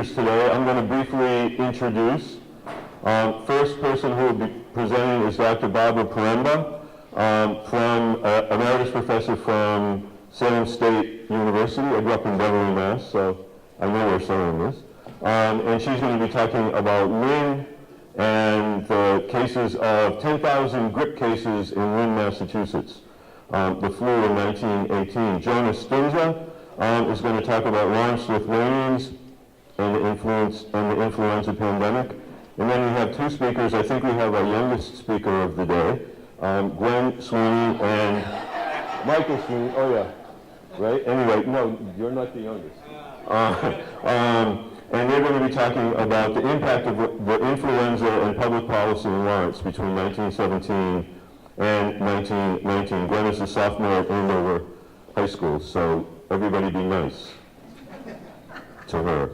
speakers today. I'm going to briefly introduce. First person who will be presenting is Dr. Barbara Poremba, emeritus professor from Salem State University. I grew up in Beverly, Mass, so I know where Salem is. And she's going to be talking about Lynn and the cases of 10,000 grip cases in Lynn, Massachusetts, the flu in 1918. Jonas Stinza is going to talk about Lawrence-Lithuanians and the influenza pandemic. And then we have two speakers. I think we have our youngest speaker of the day, Gwen Sweeney and Michael Sweeney. Oh yeah, right? Anyway, no, you're not the youngest. And they're going to be talking about the impact of the influenza and public policy in Lawrence between 1917 and 1919. Gwen is a sophomore at Andover High School, so everybody be nice to her,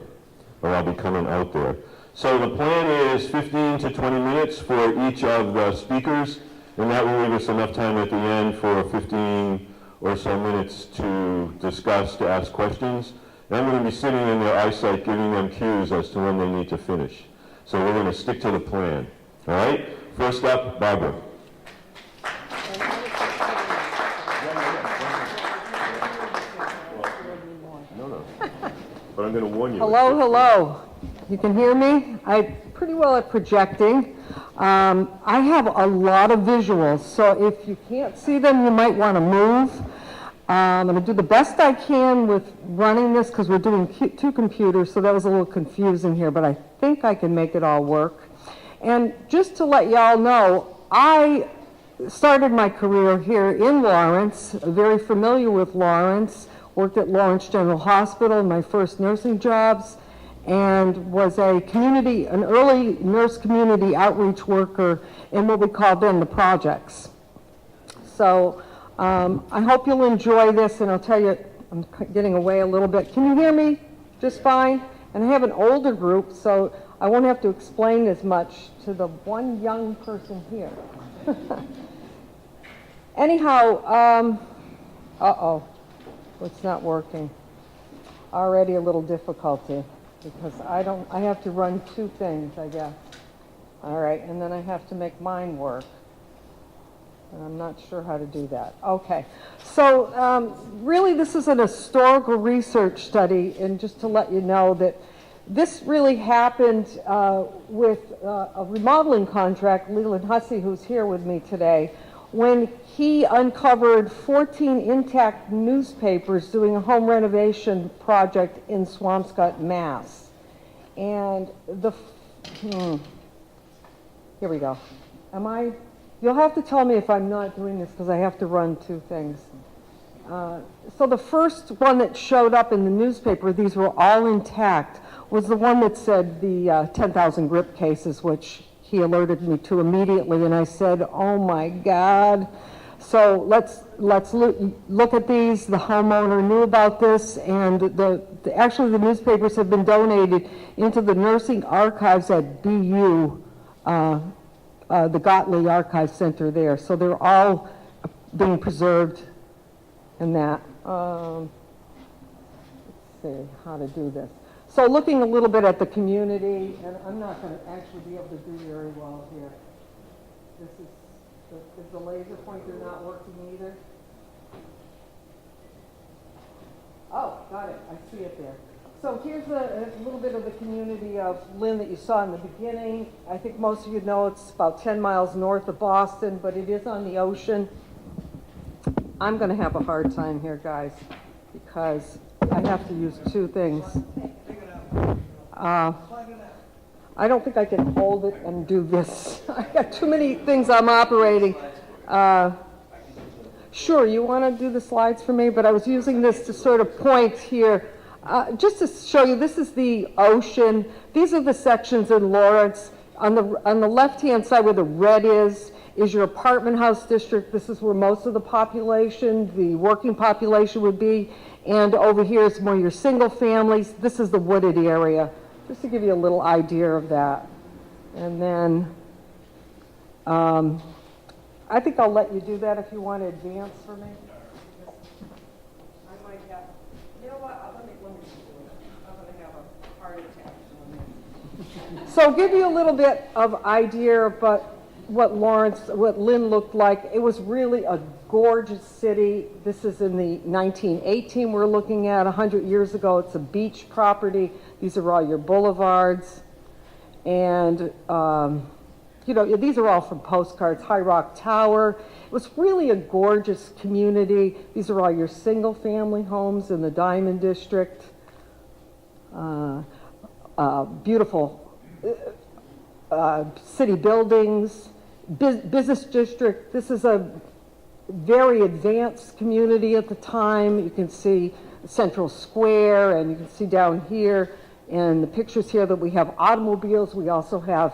or I'll be coming out there. So the plan is 15 to 20 minutes for each of the speakers, and that will leave us enough time at the end for 15 or so minutes to discuss, to ask questions. And I'm going to be sitting in their eyesight giving them cues as to when they need to finish. So we're going to stick to the plan. All right? First up, Barbara. No. But I'm going to warn you. Hello. You can hear me? I'm pretty well at projecting. I have a lot of visuals, so if you can't see them, you might want to move. I'm going to do the best I can with running this because we're doing two computers, so that was a little confusing here, but I think I can make it all work. And just to let y'all know, I started my career here in Lawrence, very familiar with Lawrence, worked at Lawrence General Hospital in my first nursing jobs, and was an early nurse community outreach worker in what we called then the projects. So I hope you'll enjoy this, and I'll tell you, I'm getting away a little bit. Can you hear me just fine? And I have an older group, so I won't have to explain as much to the one young person here. Anyhow, it's not working. Already a little difficulty, because I have to run two things, I guess. All right, and then I have to make mine work. And I'm not sure how to do that. Okay, so really this is an historical research study, and just to let you know that this really happened with a remodeling contract, Leland Hussey, who's here with me today, when he uncovered 14 intact newspapers doing a home renovation project in Swampscott, Mass. And here we go. You'll have to tell me if I'm not doing this because I have to run two things. So the first one that showed up in the newspaper, these were all intact, was the one that said the 10,000 grip cases, which he alerted me to immediately, and I said, oh my God. So let's look at these. The homeowner knew about this, and actually the newspapers have been donated into the nursing archives at BU, the Gottlieb Archive Center there. So they're all being preserved in that. Let's see how to do this. So looking a little bit at the community, and I'm not going to actually be able to do very well here. Is the laser pointer not working either? Oh, got it. I see it there. So here's a little bit of the community of Lynn that you saw in the beginning. I think most of you know it's about 10 miles north of Boston, but it is on the ocean. I'm going to have a hard time here, guys, because I have to use two things. I don't think I can hold it and do this. I got too many things I'm operating. Sure, you want to do the slides for me? But I was using this to sort of point here. Just to show you, this is the ocean. These are the sections in Lawrence. On the left-hand side where the red is your apartment house district. This is where most of the population, the working population would be. And over here is more your single families. This is the wooded area, just to give you a little idea of that. And then I think I'll let you do that if you want to advance for me. I might have, you know what, let me do it. I'm going to have a heart attack. So give you a little bit of idea about what Lynn looked like. It was really a gorgeous city. This is in the 1918 we're looking at. 100 years ago, it's a beach property. These are all your boulevards. And, you know, these are all from postcards. High Rock Tower. It was really a gorgeous community. These are all your single-family homes in the Diamond District. Beautiful city buildings, business district. This is a very advanced community at the time. You can see Central Square, and you can see down here in the pictures here that we have automobiles. We also have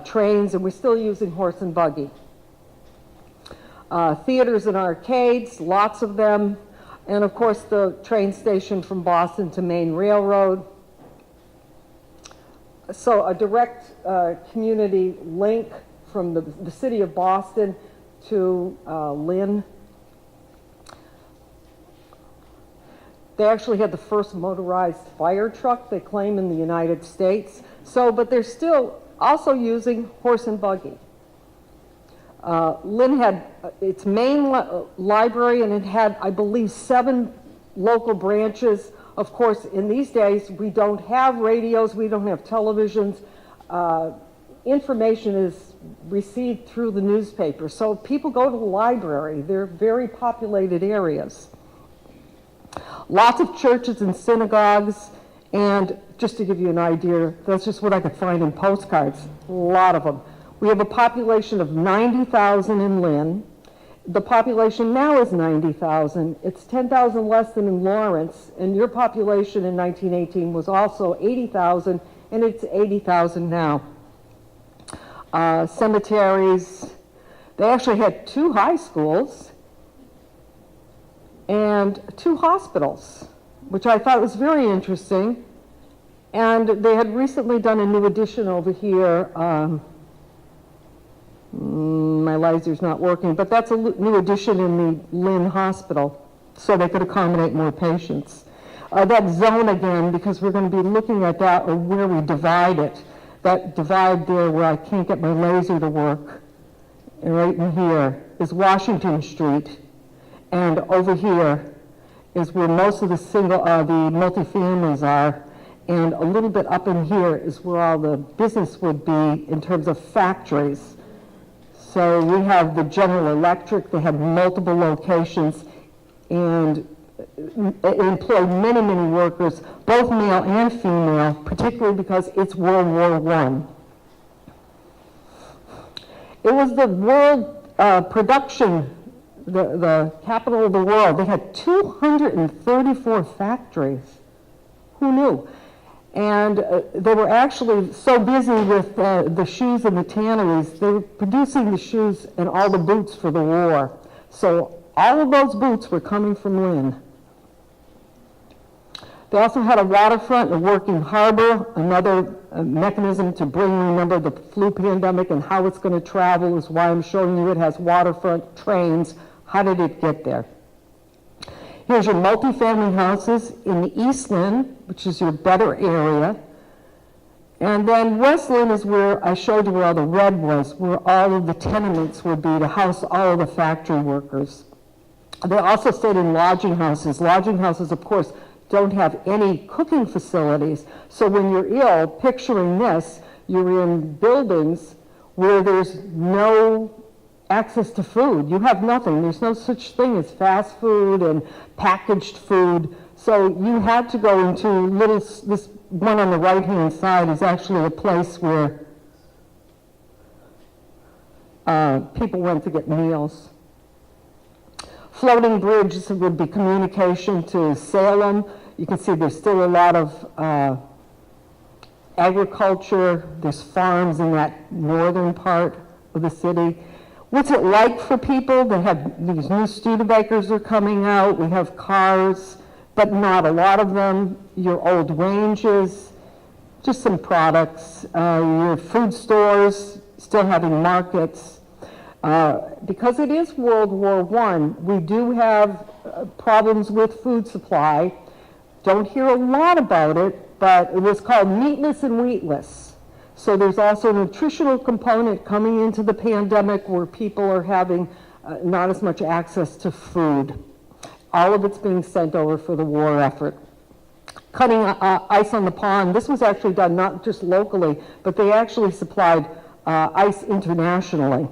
trains, and we're still using horse and buggy. Theaters and arcades, lots of them. And of course the train station from Boston to Maine Railroad. So a direct community link from the city of Boston to Lynn. They actually had the first motorized fire truck, they claim, in the United States. So, but they're still also using horse and buggy. Lynn had its main library, and it had, I believe, 7 local branches. Of course, in these days, we don't have radios, we don't have televisions. Information is received through the newspaper. So people go to the library. They're very populated areas. Lots of churches and synagogues, and just to give you an idea, that's just what I could find in postcards, a lot of them. We have a population of 90,000 in Lynn. The population now is 90,000. It's 10,000 less than in Lawrence, and your population in 1918 was also 80,000, and it's 80,000 now. Cemeteries. They actually had 2 high schools and 2 hospitals, which I thought was very interesting. And they had recently done a new addition over here. My laser's not working, but that's a new addition in the Lynn Hospital, so they could accommodate more patients. That zone again, because we're going to be looking at that, or where we divide it, that divide there where I can't get my laser to work, and right in here is Washington Street, and over here is where most of the multifamilies are, and a little bit up in here is where all the business would be in terms of factories. So we have the General Electric. They have multiple locations and employ many, many workers, both male and female, particularly because it's World War I. It was the world production, the capital of the world. They had 234 factories. Who knew? And they were actually so busy with the shoes and the tanneries, they were producing the shoes and all the boots for the war. So all of those boots were coming from Lynn. They also had a waterfront and a working harbor. Another mechanism to remember the flu pandemic and how it's going to travel is why I'm showing you it has waterfront trains. How did it get there? Here's your multifamily houses in the East Lynn, which is your better area. And then West Lynn is where I showed you where all the red was, where all of the tenements would be to house all of the factory workers. They also stayed in lodging houses. Lodging houses, of course, don't have any cooking facilities. So when you're ill, picturing this, you're in buildings where there's no access to food. You have nothing. There's no such thing as fast food and packaged food. So you had to go into this one on the right-hand side is actually a place where people went to get meals. Floating bridges would be communication to Salem. You can see there's still a lot of agriculture. There's farms in that northern part of the city. What's it like for people? They have these new Studebakers are coming out. We have cars, but not a lot of them. Your old ranges, just some products. Your food stores, still having markets. Because it is World War I, we do have problems with food supply. Don't hear a lot about it, but it was called meatless and wheatless. So there's also a nutritional component coming into the pandemic where people are having not as much access to food. All of it's being sent over for the war effort. Cutting ice on the pond, this was actually done not just locally, but they actually supplied ice internationally.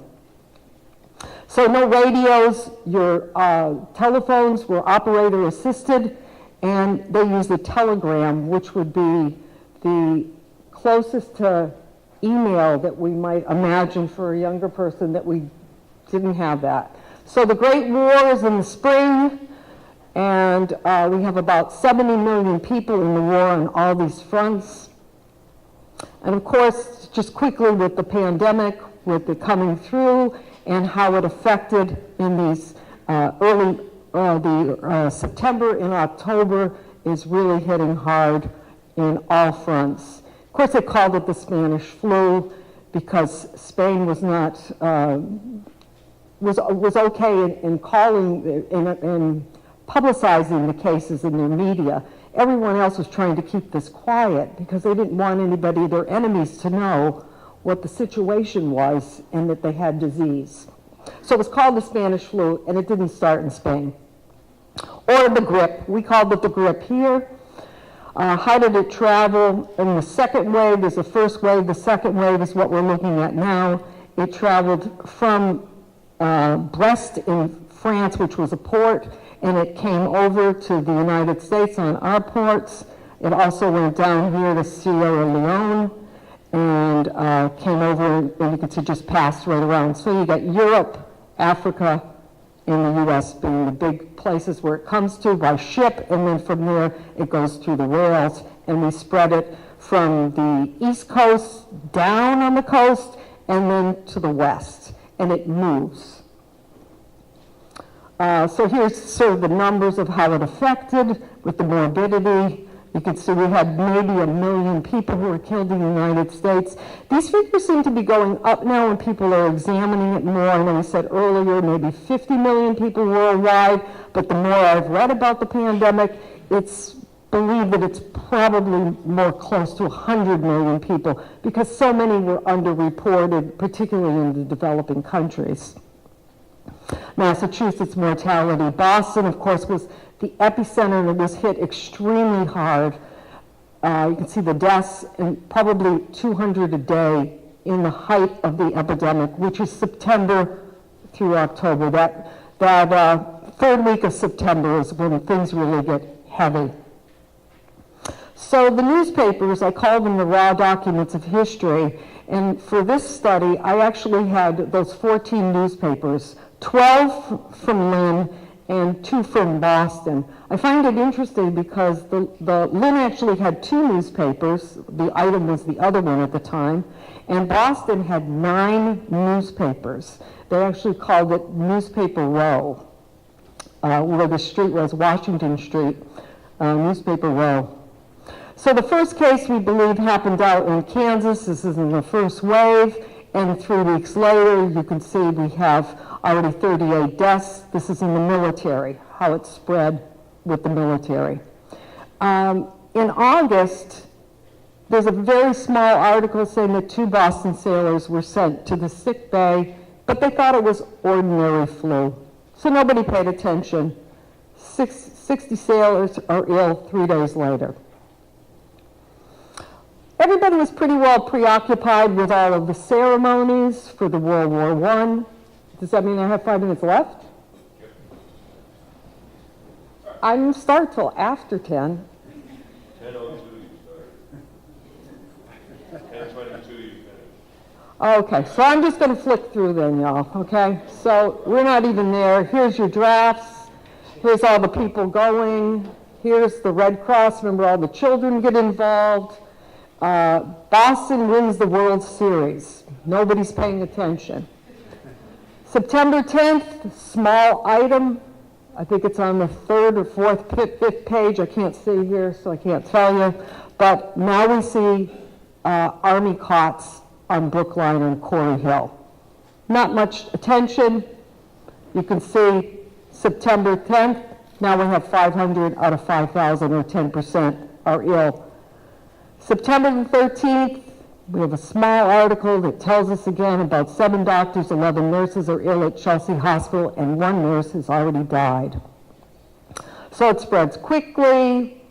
So no radios, your telephones were operator assisted, and they used a telegram, which would be the closest to email that we might imagine for a younger person, that we didn't have that. So the Great War is in the spring, and we have about 70 million people in the war on all these fronts. And of course, just quickly with the pandemic, with it coming through, and how it affected in these September and October is really hitting hard in all fronts. Of course, they called it the Spanish flu because Spain was not was okay in calling in publicizing the cases in their media. Everyone else was trying to keep this quiet because they didn't want anybody, their enemies, to know what the situation was and that they had disease. So it was called the Spanish flu, and it didn't start in Spain. Or the grip. We called it the grip here. How did it travel? In the second wave, there's the first wave. The second wave is what we're looking at now. It traveled from Brest in France, which was a port, and it came over to the United States on our ports. It also went down here to Sierra Leone and came over, and you can see just passed right around. So you got Europe, Africa, and the U.S. being the big places where it comes to by ship, and then from there it goes through the rails, and we spread it from the East Coast down on the coast and then to the west, and it moves. So here's sort of the numbers of how it affected with the morbidity. You can see we had maybe 1 million people who were killed in the United States. These figures seem to be going up now and people are examining it more. I know we said earlier maybe 50 million people worldwide, but the more I've read about the pandemic, it's believed that it's probably more close to 100 million people because so many were underreported, particularly in the developing countries. Massachusetts mortality. Boston, of course, was the epicenter that was hit extremely hard. You can see the deaths, and probably 200 a day in the height of the epidemic, which is September through October. That third week of September is when things really get heavy. So the newspapers, I call them the raw documents of history, and for this study, I actually had those 14 newspapers, 12 from Lynn and 2 from Boston. I find it interesting because the Lynn actually had 2 newspapers. The item was the other one at the time. And Boston had 9 newspapers. They actually called it Newspaper Row, where the street was, Washington Street, Newspaper Row. So the first case we believe happened out in Kansas. This is in the first wave. And 3 weeks later, you can see we have already 38 deaths. This is in the military, how it spread with the military. In August, there's a very small article saying that 2 Boston sailors were sent to the sick bay, but they thought it was ordinary flu. So nobody paid attention. 60 sailors are ill 3 days later. Everybody was pretty well preoccupied with all of the ceremonies for the World War I. Does that mean I have 5 minutes left? I didn't start till after 10. 10:02 you started. 10:22 you finished. Okay, so I'm just going to flick through then, y'all, okay? So we're not even there. Here's your drafts. Here's all the people going. Here's the Red Cross. Remember, all the children get involved. Boston wins the World Series. Nobody's paying attention. September 10th, small item. I think it's on the 3rd or 4th, 5th page. I can't see here, so I can't tell you. But now we see Army cots on Brookline and Quarry Hill. Not much attention. You can see September 10th. Now we have 500 out of 5,000, or 10% are ill. September the 13th, we have a small article that tells us again about 7 doctors, 11 nurses are ill at Chelsea Hospital, and 1 nurse has already died. So it spreads quickly.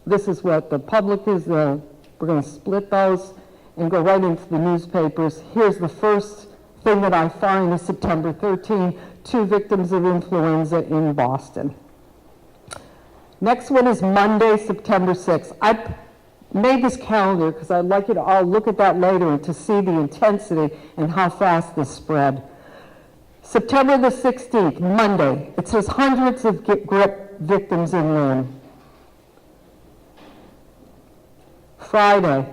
This is what the public is. We're going to split those and go right into the newspapers. Here's the first thing that I find is September 13, 2 victims of influenza in Boston. Next one is Monday, September 6th. I made this calendar because I'd like you to all look at that later and to see the intensity and how fast this spread. September the 16th, Monday, it says hundreds of grip victims in Lynn. Friday,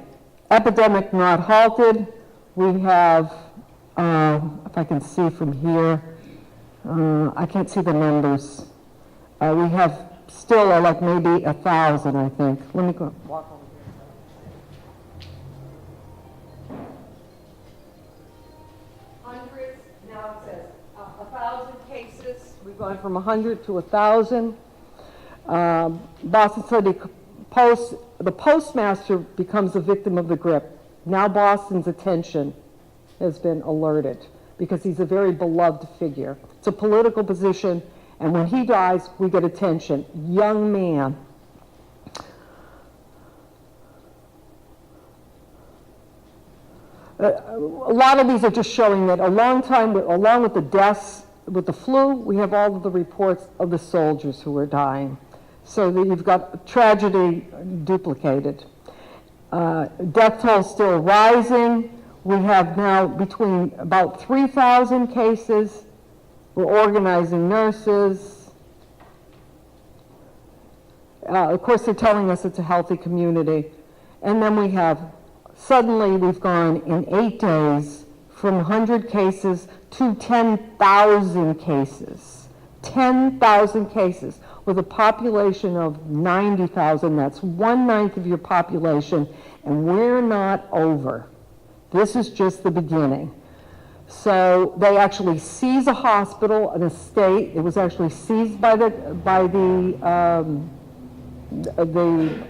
epidemic not halted. We have, if I can see from here, I can't see the numbers. We have still like maybe 1,000, I think. Let me go walk over here. Hundreds, now it says 1,000 cases. We've gone from 100 to 1,000. Boston City the postmaster becomes a victim of the grip. Now Boston's attention has been alerted because he's a very beloved figure. It's a political position, and when he dies, we get attention. Young man. A lot of these are just showing that along with the deaths, with the flu, we have all of the reports of the soldiers who are dying. So that you've got tragedy duplicated. Death toll still rising. We have now between about 3,000 cases. We're organizing nurses. Of course, they're telling us it's a healthy community. And then we have, suddenly we've gone in 8 days from 100 cases to 10,000 cases. 10,000 cases with a population of 90,000. That's 1/9 of your population, and we're not over. This is just the beginning. So they actually seize a hospital, an estate. It was actually seized by the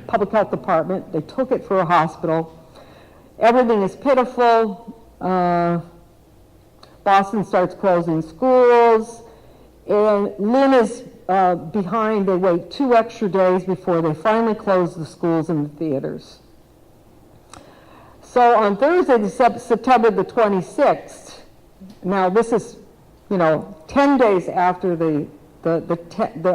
public health department. They took it for a hospital. Everything is pitiful. Boston starts closing schools, and Lynn is behind. They wait 2 extra days before they finally close the schools and the theaters. So on Thursday, September the 26th, now this is, 10 days after the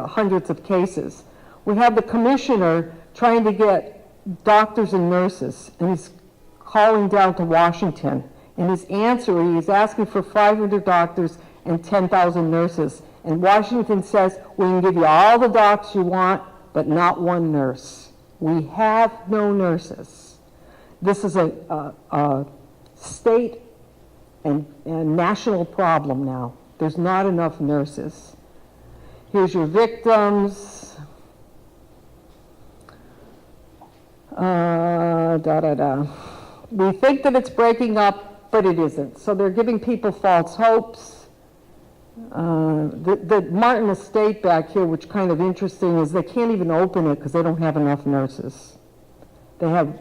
hundreds of cases, we have the commissioner trying to get doctors and nurses, and he's calling down to Washington. In his answer, he is asking for 500 doctors and 10,000 nurses. And Washington says, we can give you all the docs you want, but not 1 nurse. We have no nurses. This is a state and national problem now. There's not enough nurses. Here's your victims. We think that it's breaking up, but it isn't. So they're giving people false hopes. The Martin Estate back here, which kind of interesting, is they can't even open it because they don't have enough nurses. They have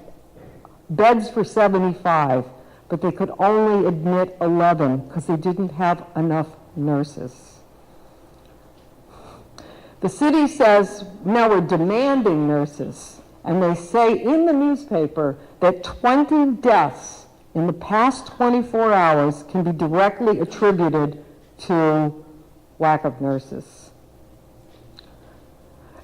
beds for 75, but they could only admit 11 because they didn't have enough nurses. The city says, now we're demanding nurses, and they say in the newspaper that 20 deaths in the past 24 hours can be directly attributed to lack of nurses.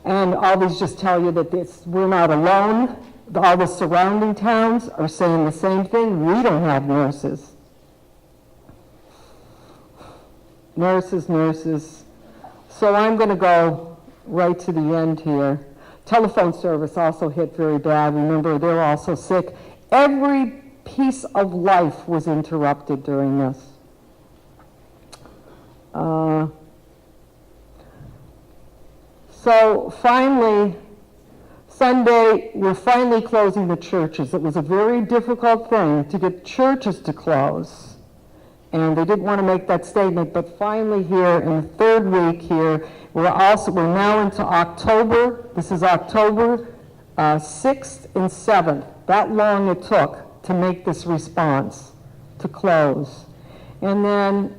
And all these just tell you that we're not alone. All the surrounding towns are saying the same thing. We don't have nurses. Nurses. So I'm going to go right to the end here. Telephone service also hit very bad. Remember, they're also sick. Every piece of life was interrupted during this. So finally, Sunday, we're finally closing the churches. It was a very difficult thing to get churches to close. And they didn't want to make that statement, but finally here in the 3rd week here, we're now into October. This is October 6th and 7th. that long it took to make this response, to close. And then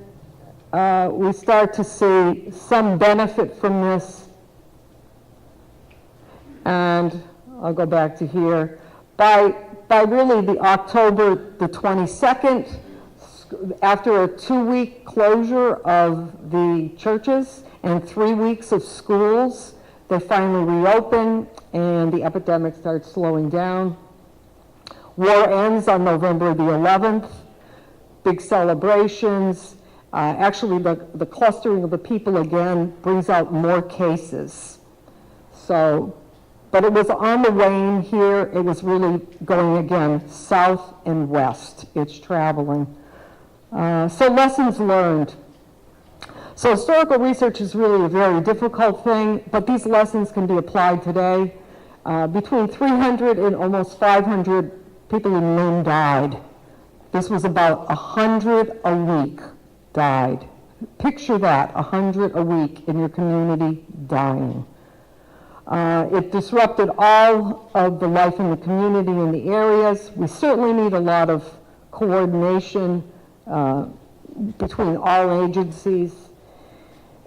we start to see some benefit from this. And I'll go back to here. By really the October the 22nd, after a 2-week closure of the churches and 3 weeks of schools, they finally reopen and the epidemic starts slowing down. War ends on November the 11th. Big celebrations. Actually, the clustering of the people again brings out more cases. So, but it was on the wane here. It was really going again south and west. It's traveling. So lessons learned. So historical research is really a very difficult thing, but these lessons can be applied today. Between 300 and almost 500 people in Maine died. This was about 100 a week died. Picture that, 100 a week in your community dying. It disrupted all of the life in the community in the areas. We certainly need a lot of coordination between all agencies.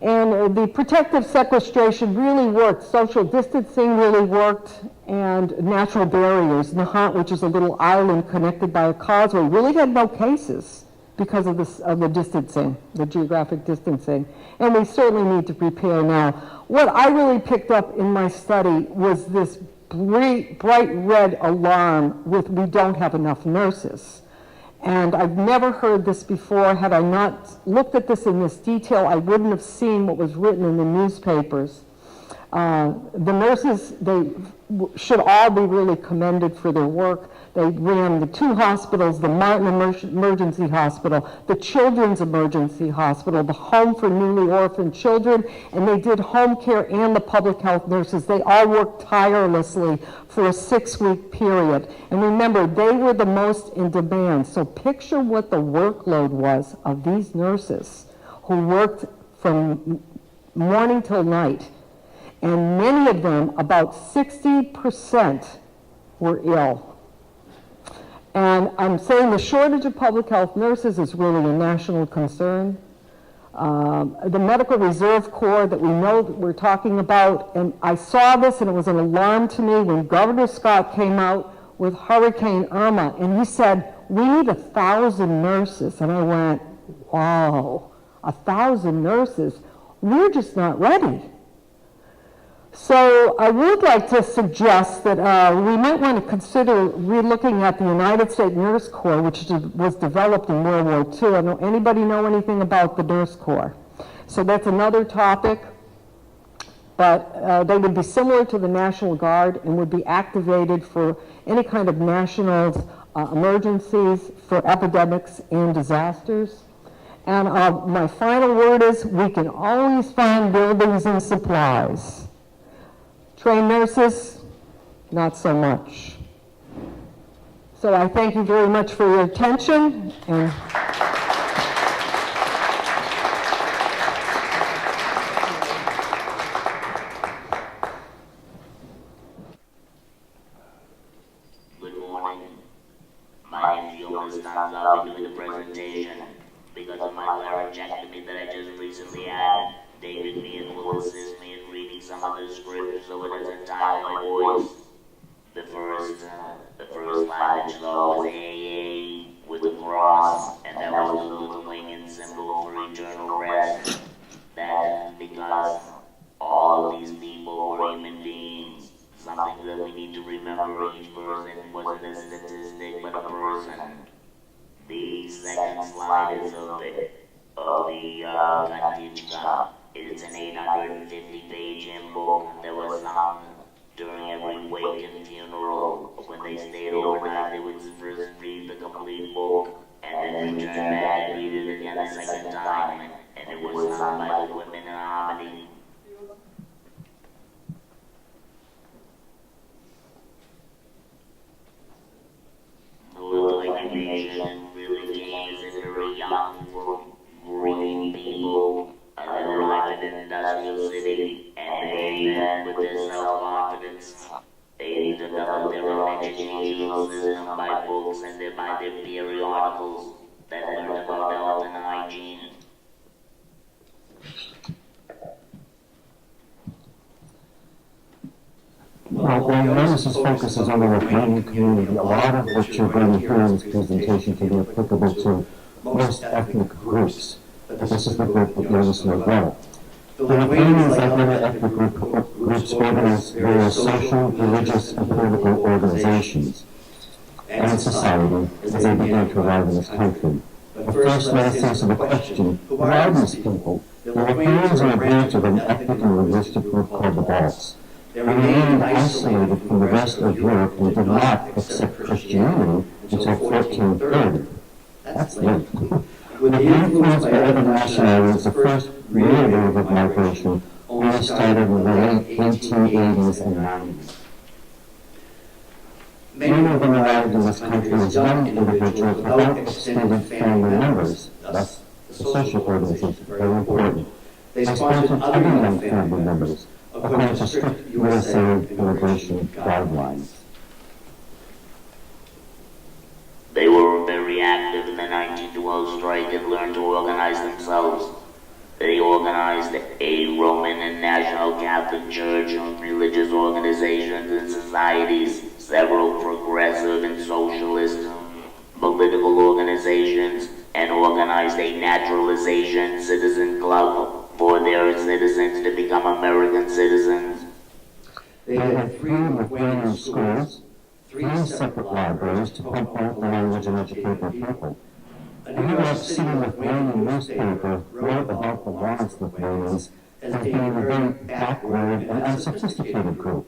And the protective sequestration really worked. Social distancing really worked, and natural barriers. Nahant, which is a little island connected by a causeway, really had no cases because of the distancing, the geographic distancing. And we certainly need to prepare now. What I really picked up in my study was this bright red alarm with we don't have enough nurses. And I've never heard this before. Had I not looked at this in this detail, I wouldn't have seen what was written in the newspapers. The nurses, they should all be really commended for their work. They ran the 2 hospitals, the Martin Emergency Hospital, the Children's Emergency Hospital, the Home for Newly Orphaned Children, and they did home care and the public health nurses. They all worked tirelessly for a 6-week period. And remember, they were the most in demand. So picture what the workload was of these nurses who worked from morning till night. And many of them, about 60%, were ill. And I'm saying the shortage of public health nurses is really a national concern. The Medical Reserve Corps that we know that we're talking about, and I saw this and it was an alarm to me when Governor Scott came out with Hurricane Irma, and he said, we need 1,000 nurses. And I went, wow, 1,000 nurses? We're just not ready. So I would like to suggest that we might want to consider relooking at the United States Nurse Corps, which was developed in World War II. I don't anybody know anything about the Nurse Corps? So that's another topic. But they would be similar to the National Guard and would be activated for any kind of national emergencies, for epidemics and disasters. And my final word is we can always find buildings and supplies. Trained nurses, not so much. So I thank you very much for your attention. And good morning. My name is Jonas Stanza. I'll be doing the presentation because of my laryngectomy that I just recently had. David Meehan will assist me in reading some of the scriptures so it doesn't tie my voice. The first line is always AA with the cross, and that was the little winged symbol for eternal rest. That is because all of these people were human beings. Something that we need to remember, each person wasn't a statistic but a person. The second slide is of the Kantichka. It's an 850-page book that was sung during every wake and funeral. When they stayed overnight, they would first read the complete book and then return back and read it again a second time. And it was sung by the women in harmony. The little nation really came as a very young, growing people. And they arrived in an industrial city, and they then, with their self-confidence, they developed their own educational system. while Jonas' focus is on the Lithuanian community, a lot of what you're going to hear in this presentation can be applicable to most ethnic groups. But this is the group that Jonas knows well. The Lithuanians, like other ethnic groups, organize various social, religious, and political organizations and society as they began to arrive in this country. But first, let us answer the question, who are these people? The Lithuanians are a branch of an ethnic and linguistic group called the Balts. They remained isolated from the rest of Europe and did not accept Christianity until 1430. That's late. With the influence by other nationalities, the first real wave of migration only started in the late 1880s and 90s. Many of them arrived in this country as young individuals without extended family members, thus the social organizations are very important. They sponsored other young family members, according to strict USA immigration guidelines. They were very active in the 1912 strike and learned to organize themselves. They organized a Roman and National Catholic Church, religious organizations and societies, several progressive and socialist political organizations, and organized a naturalization citizen club for their citizens to become American citizens. They had 3 Lithuanian schools, 3 separate libraries to pump out the language and educate their people. A New York City Lithuanian newspaper wrote about the Lawrence Lithuanians as being a very backward and unsophisticated group.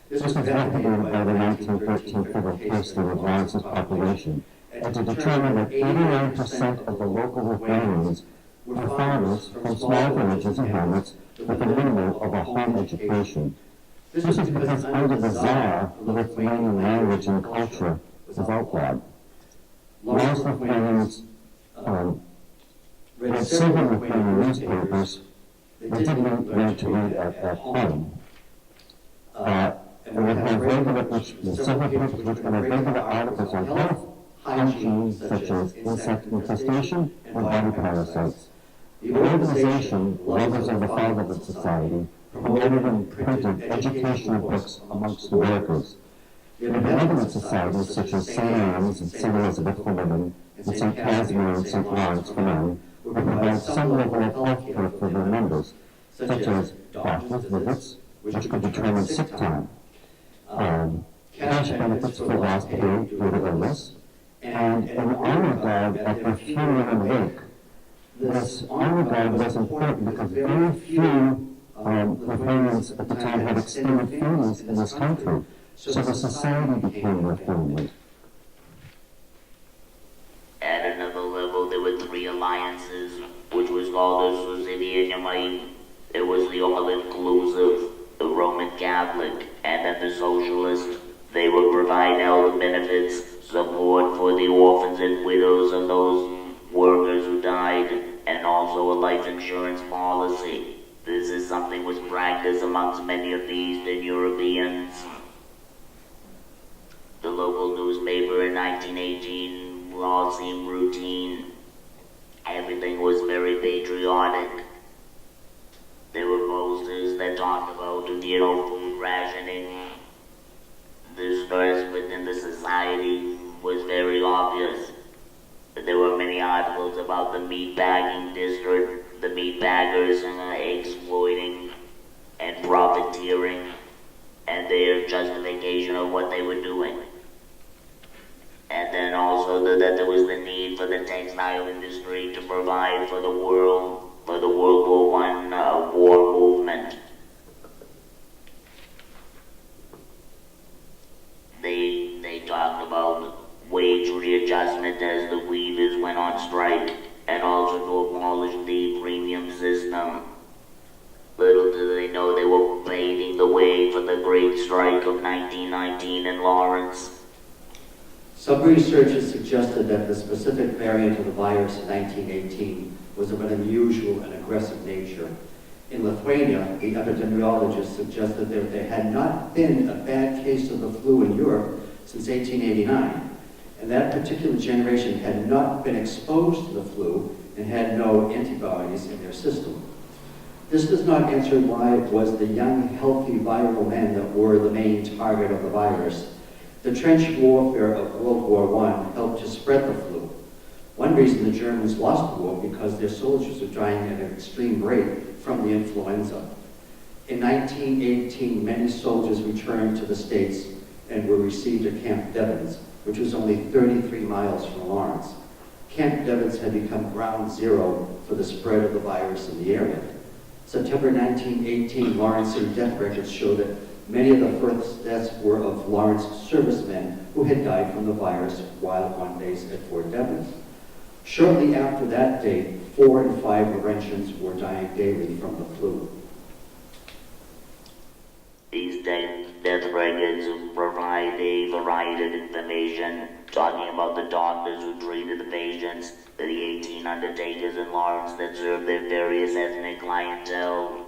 This was validated by the 1913 federal case study of Lawrence's population, and to determine that 89% of the local Lithuanians were farmers from small villages and hamlets with a minimum of a home education. This is because under the Tsar, the Lithuanian language and culture was outlawed. Most Lithuanians read several Lithuanian newspapers. They didn't learn to read at home. And would have several papers which would have regular articles on health, hygiene, such as insect infestation and body parasites. The organization, Lovers of the Fatherland Society, promoted and printed educational books amongst the workers. The benevolent societies such as St. Anne's and St. Elizabeth for women, and St. Casimir and St. Lawrence for men, would provide some level of health care for their members, such as doctor's visits, which could determine sick time, cash benefits for lost pay due to illness, and an honor guard at their funeral and wake. This honor guard was important because very few Lithuanians at the time had extended families in this country, so the society became their family. At another level, there were 3 alliances, which was called the Session. It was the all-inclusive, the Roman Catholic, and then the Socialist. They would provide health benefits, support for the orphans and widows of those workers who died, and also a life insurance policy. This is something was practiced amongst many of the Eastern Europeans. The local newspaper in 1918 all seemed routine. Everything was very patriotic. There were posters that talked about, food rationing. The stress within the society was very obvious. There were many articles about the meatpacking district, the meatpackers exploiting and profiteering, and their justification of what they were doing. And then also that there was the need for the textile industry to provide for the World War I war movement. They talked about wage readjustment as the weavers went on strike, and also to abolish the premium system. Little did they know they were paving the way for the Great Strike of 1919 in Lawrence. Some researchers suggested that the specific variant of the virus in 1918 was of an unusual and aggressive nature. In Lithuania, the epidemiologist suggested that there had not been a bad case of the flu in Europe since 1889, and that particular generation had not been exposed to the flu and had no antibodies in their system. This does not answer why it was the young, healthy, viral men that were the main target of the virus. The trench warfare of World War I helped to spread the flu. One reason the Germans lost the war because their soldiers were dying at an extreme rate from the influenza. In 1918, many soldiers returned to the States and were received at Camp Devens, which was only 33 miles from Lawrence. Camp Devens had become ground zero for the spread of the virus in the area. September 1918, Lawrence City death records show that many of the first deaths were of Lawrence servicemen who had died from the virus while on base at Fort Devens. Shortly after that date, 4 and 5 Laurentians were dying daily from the flu. These death records provide a variety of information, talking about the doctors who treated the patients, the 18 undertakers in Lawrence that served their various ethnic clientele.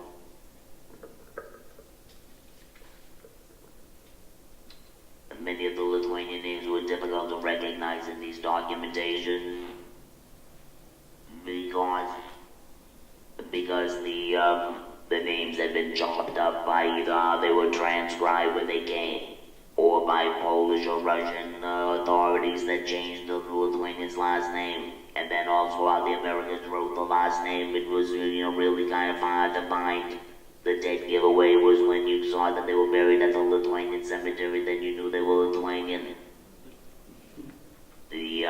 Many of the Lithuanian names were difficult to recognize in these documentations because the names had been chopped up by either how they were transcribed when they came, or by Polish or Russian authorities that changed the Lithuanian's last name, and then also how the Americans wrote the last name. It was really kind of hard to find. The dead giveaway was when you saw that they were buried at the Lithuanian cemetery, then you knew they were Lithuanian. The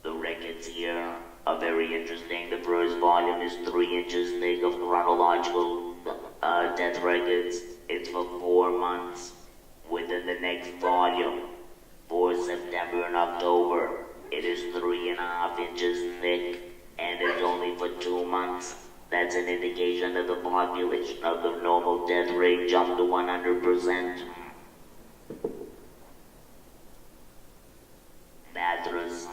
records here are very interesting. The first volume is 3 inches thick of chronological death records. It's for 4 months. Within the next volume, for September and October, it is 3.5 inches thick, and it's only for 2 months. That's an indication that the population of the normal death rate jumped to 100%. Matras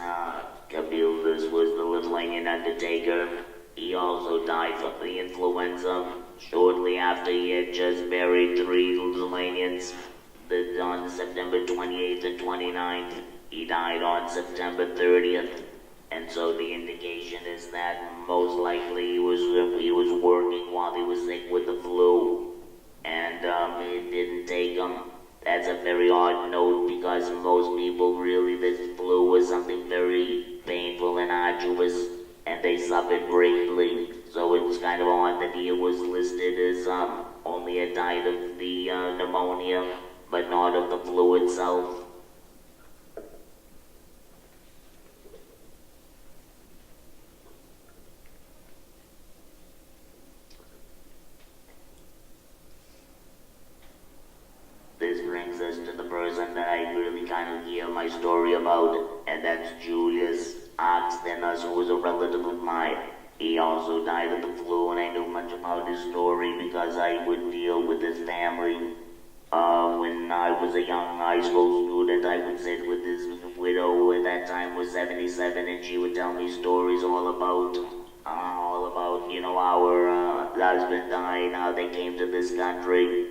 Kabildas was the Lithuanian undertaker. He also died from the influenza. Shortly after, he had just buried 3 Lithuanians. On September 28th and 29th. He died on September 30th. And so the indication is that most likely he was working while he was sick with the flu. And it didn't take him. That's a very odd note because most people really, this flu was something very painful and arduous, and they suffered greatly. So it's kind of odd that he was listed as only had died of the pneumonia, but not of the flu itself. This brings us to the person that I really kind of hear my story about, and that's Julius Oxtenas, who was a relative of mine. He also died of the flu, and I knew much about his story because I would deal with his family. When I was a young high school student, I would sit with his widow, who at that time was 77, and she would tell me stories all about our husband died, how they came to this country.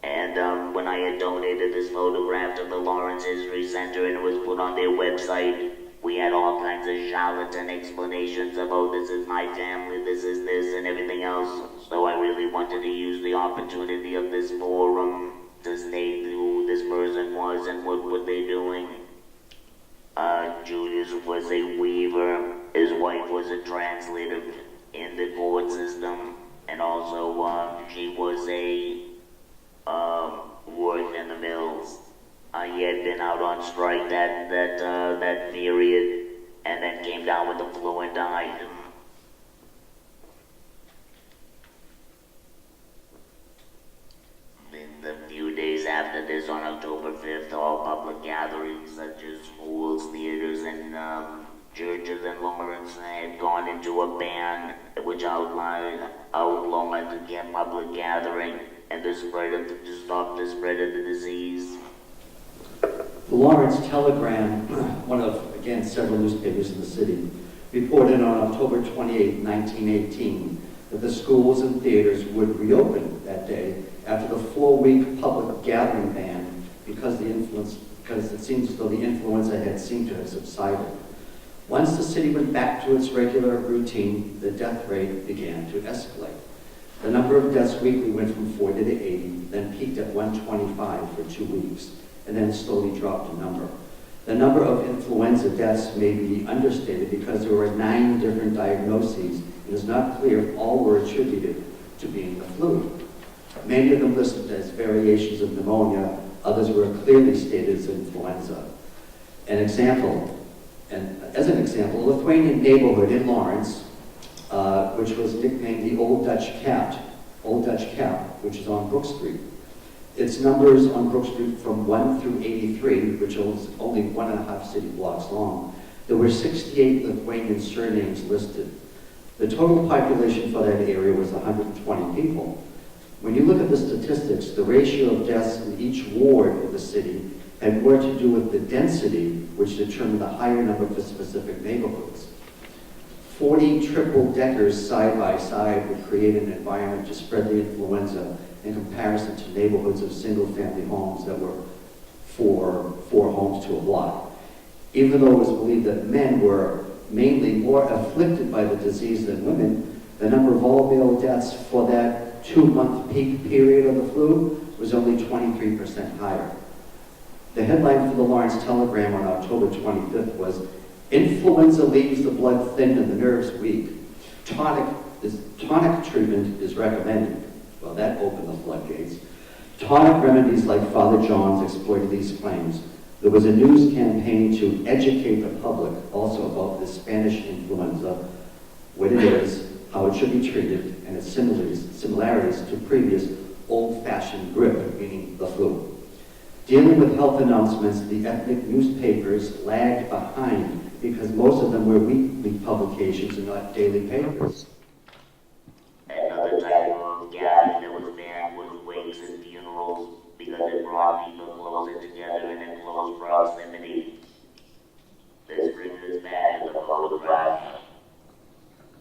And when I had donated this photograph to the Lawrence History Center and it was put on their website, we had all kinds of charlatan explanations about this is my family, this is this, and everything else. So I really wanted to use the opportunity of this forum to state who this person was and what were they doing. Julius was a weaver. His wife was a translator in the court system, and also she was a worked in the mills. He had been out on strike that period, and then came down with the flu and died. In the few days after this, on October 5th, all public gatherings such as schools, theaters, and churches in Lawrence had gone into a ban which outlawed again public gathering and to stop the spread of the disease. The Lawrence Telegram, one of, again, several newspapers in the city, reported on October 28, 1918, that the schools and theaters would reopen that day after the 4-week public gathering ban because it seems as though the influenza had seemed to have subsided. Once the city went back to its regular routine, the death rate began to escalate. The number of deaths weekly went from 40 to 80, then peaked at 125 for 2 weeks, and then slowly dropped in number. The number of influenza deaths may be understated because there were 9 different diagnoses, and it's not clear if all were attributed to being the flu. Many of them listed as variations of pneumonia, others were clearly stated as influenza. As an example, a Lithuanian neighborhood in Lawrence, which was nicknamed the Old Dutch Cap, which is on Brook Street. Its numbers on Brook Street from 1 through 83, which is only 1.5 city blocks long, there were 68 Lithuanian surnames listed. The total population for that area was 120 people. When you look at the statistics, the ratio of deaths in each ward of the city had more to do with the density, which determined the higher number for specific neighborhoods. 40 triple-deckers side by side would create an environment to spread the influenza in comparison to neighborhoods of single-family homes that were four homes to a block. Even though it was believed that men were mainly more afflicted by the disease than women, the number of all-male deaths for that 2-month peak period of the flu was only 23% higher. The headline for the Lawrence Telegram on October 25th was, "Influenza leaves the blood thin and the nerves weak. Tonic treatment is recommended." Well, that opened the floodgates. Tonic remedies like Father John's exploited these claims. There was a news campaign to educate the public also about the Spanish influenza, what it is, how it should be treated, and its similarities to previous old-fashioned grip, meaning the flu. Dealing with health announcements, the ethnic newspapers lagged behind because most of them were weekly publications and not daily papers. Another type of gathering that was banned was wakes and funerals because it brought people closer together in a close proximity. This brings us back to the photograph.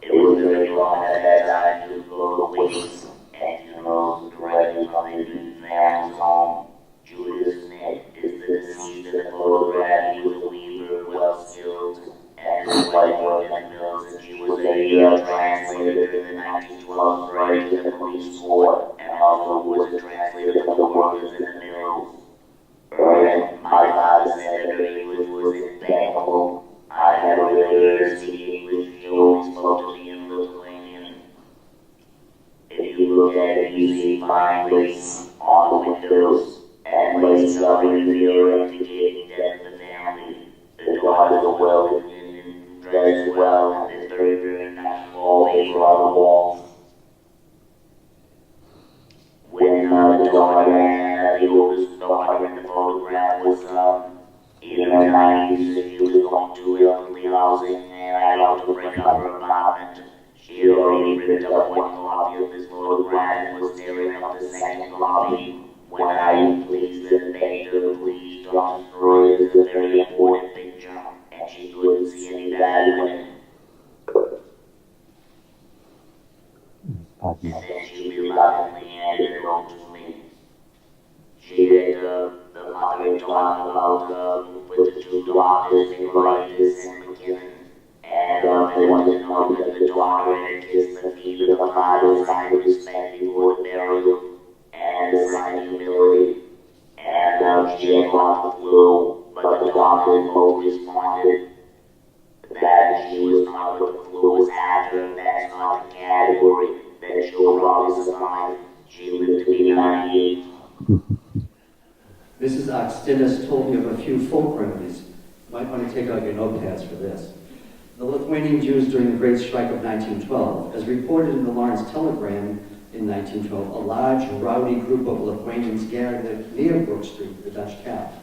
It was very long at that time to go to wakes and funerals directly from the family's home. Julius Smith is the deceased in the photograph. He was a weaver, well-skilled, and his wife worked in the mills, and she was a translator during the 1912 strike in the police court, and also was a translator for the workers in the mills. My father said that her English was impeccable. I never really heard her speak English. She only spoke to me in Lithuanian. If you look at it, you see fine lace on the windows, and lace covering the air indicating death in the family. The daughters are well and dressed well, and there's very, very nice wallpaper on the walls. When the daughter and the oldest daughter in the photograph was in her 90s, and she was going to elderly housing, and I helped her bring up her apartment. She had already ripped up one copy of this photograph and was tearing up the second copy. When I pleased and begged her, please don't destroy it, it's a very important picture, and she couldn't see any value in it. And then she reluctantly handed it over to me. She had, the mother had talked about, with the 2 daughters, Nicolaitis and McKinnon, and they wanted to know that the daughter had kissed the feet of the father, sign of respect before the burial, and a sign of humility, and she had caught the flu, but the doctors both responded that she was not what the flu was after, and that's not the category, that she'll probably survive. She lived to be 98. Mrs. Oxtinis told me of a few folk remedies. You might want to take out your notepads for this. The Lithuanian Jews during the Great Strike of 1912, as reported in the Lawrence Telegram, in 1912, a large, rowdy group of Lithuanians gathered near Brook Street, the Dutch Cap,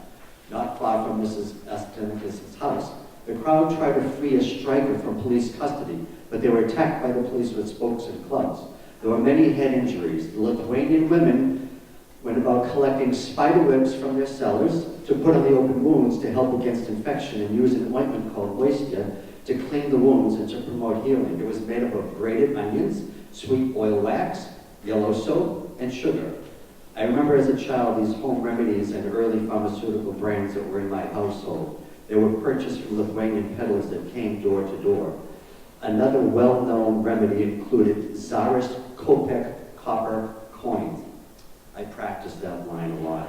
not far from Mrs. Astanikis' house. The crowd tried to free a striker from police custody, but they were attacked by the police with spokes and clubs. There were many head injuries. The Lithuanian women went about collecting spider webs from their cellars to put on the open wounds to help against infection and use an ointment called Oistia to clean the wounds and to promote healing. It was made up of grated onions, sweet oil wax, yellow soap, and sugar. I remember as a child these home remedies and early pharmaceutical brands that were in my household. They were purchased from Lithuanian peddlers that came door to door. Another well-known remedy included Tsarist Kopek copper coins. I practiced that line a lot.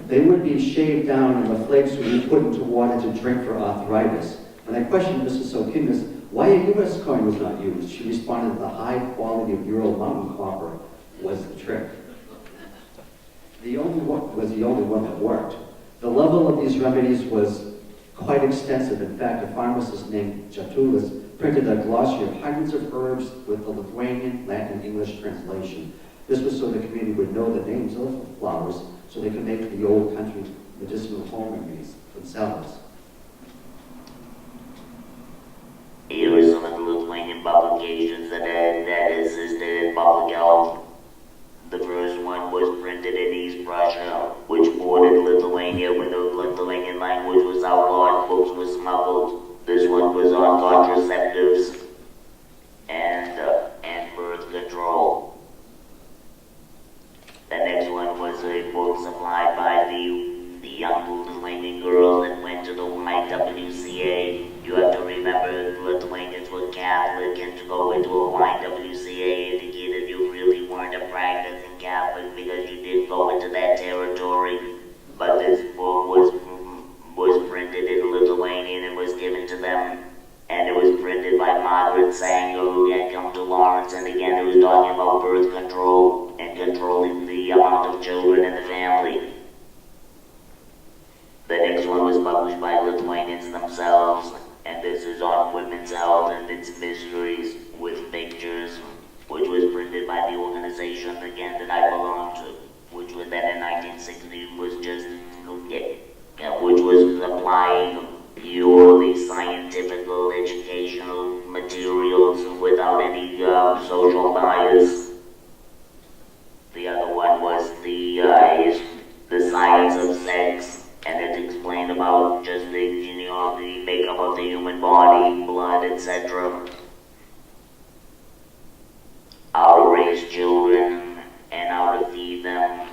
They would be shaved down and the flakes would be put into water to drink for arthritis. When I questioned Mrs. Sokinis why a U.S. coin was not used, she responded that the high quality of Ural Mountain copper was the trick. The only one that worked. The level of these remedies was quite extensive. In fact, a pharmacist named Jatulis printed a glossary of hundreds of herbs with the Lithuanian, Latin, English translation. This was so the community would know the names of the flowers so they could make the old country medicinal home remedies themselves. Here are some of the Lithuanian publications that assisted in public health. The first one was printed in East Prussia, which bordered Lithuania when the Lithuanian language was outlawed and books were smuggled. This one was on contraceptives and birth control. The next one was a book supplied by the young Lithuanian girls that went to the YWCA. You have to remember Lithuanians were Catholic, and to go into a YWCA indicated you really weren't a practicing Catholic because you didn't go into that territory. But this book was printed in Lithuanian and was given to them. And it was printed by Margaret Sanger, who had come to Lawrence, and again it was talking about birth control and controlling the amount of children in the family. The next one was published by Lithuanians themselves, and this is on women's health and its mysteries with pictures, which was printed by the organization again that I belong to, which was then in 1960 was just, which was applying purely scientific, educational materials without any social bias. The other one was the science of sex, and it explained about just the makeup of the human body, blood, etc. How to raise children and how to feed them.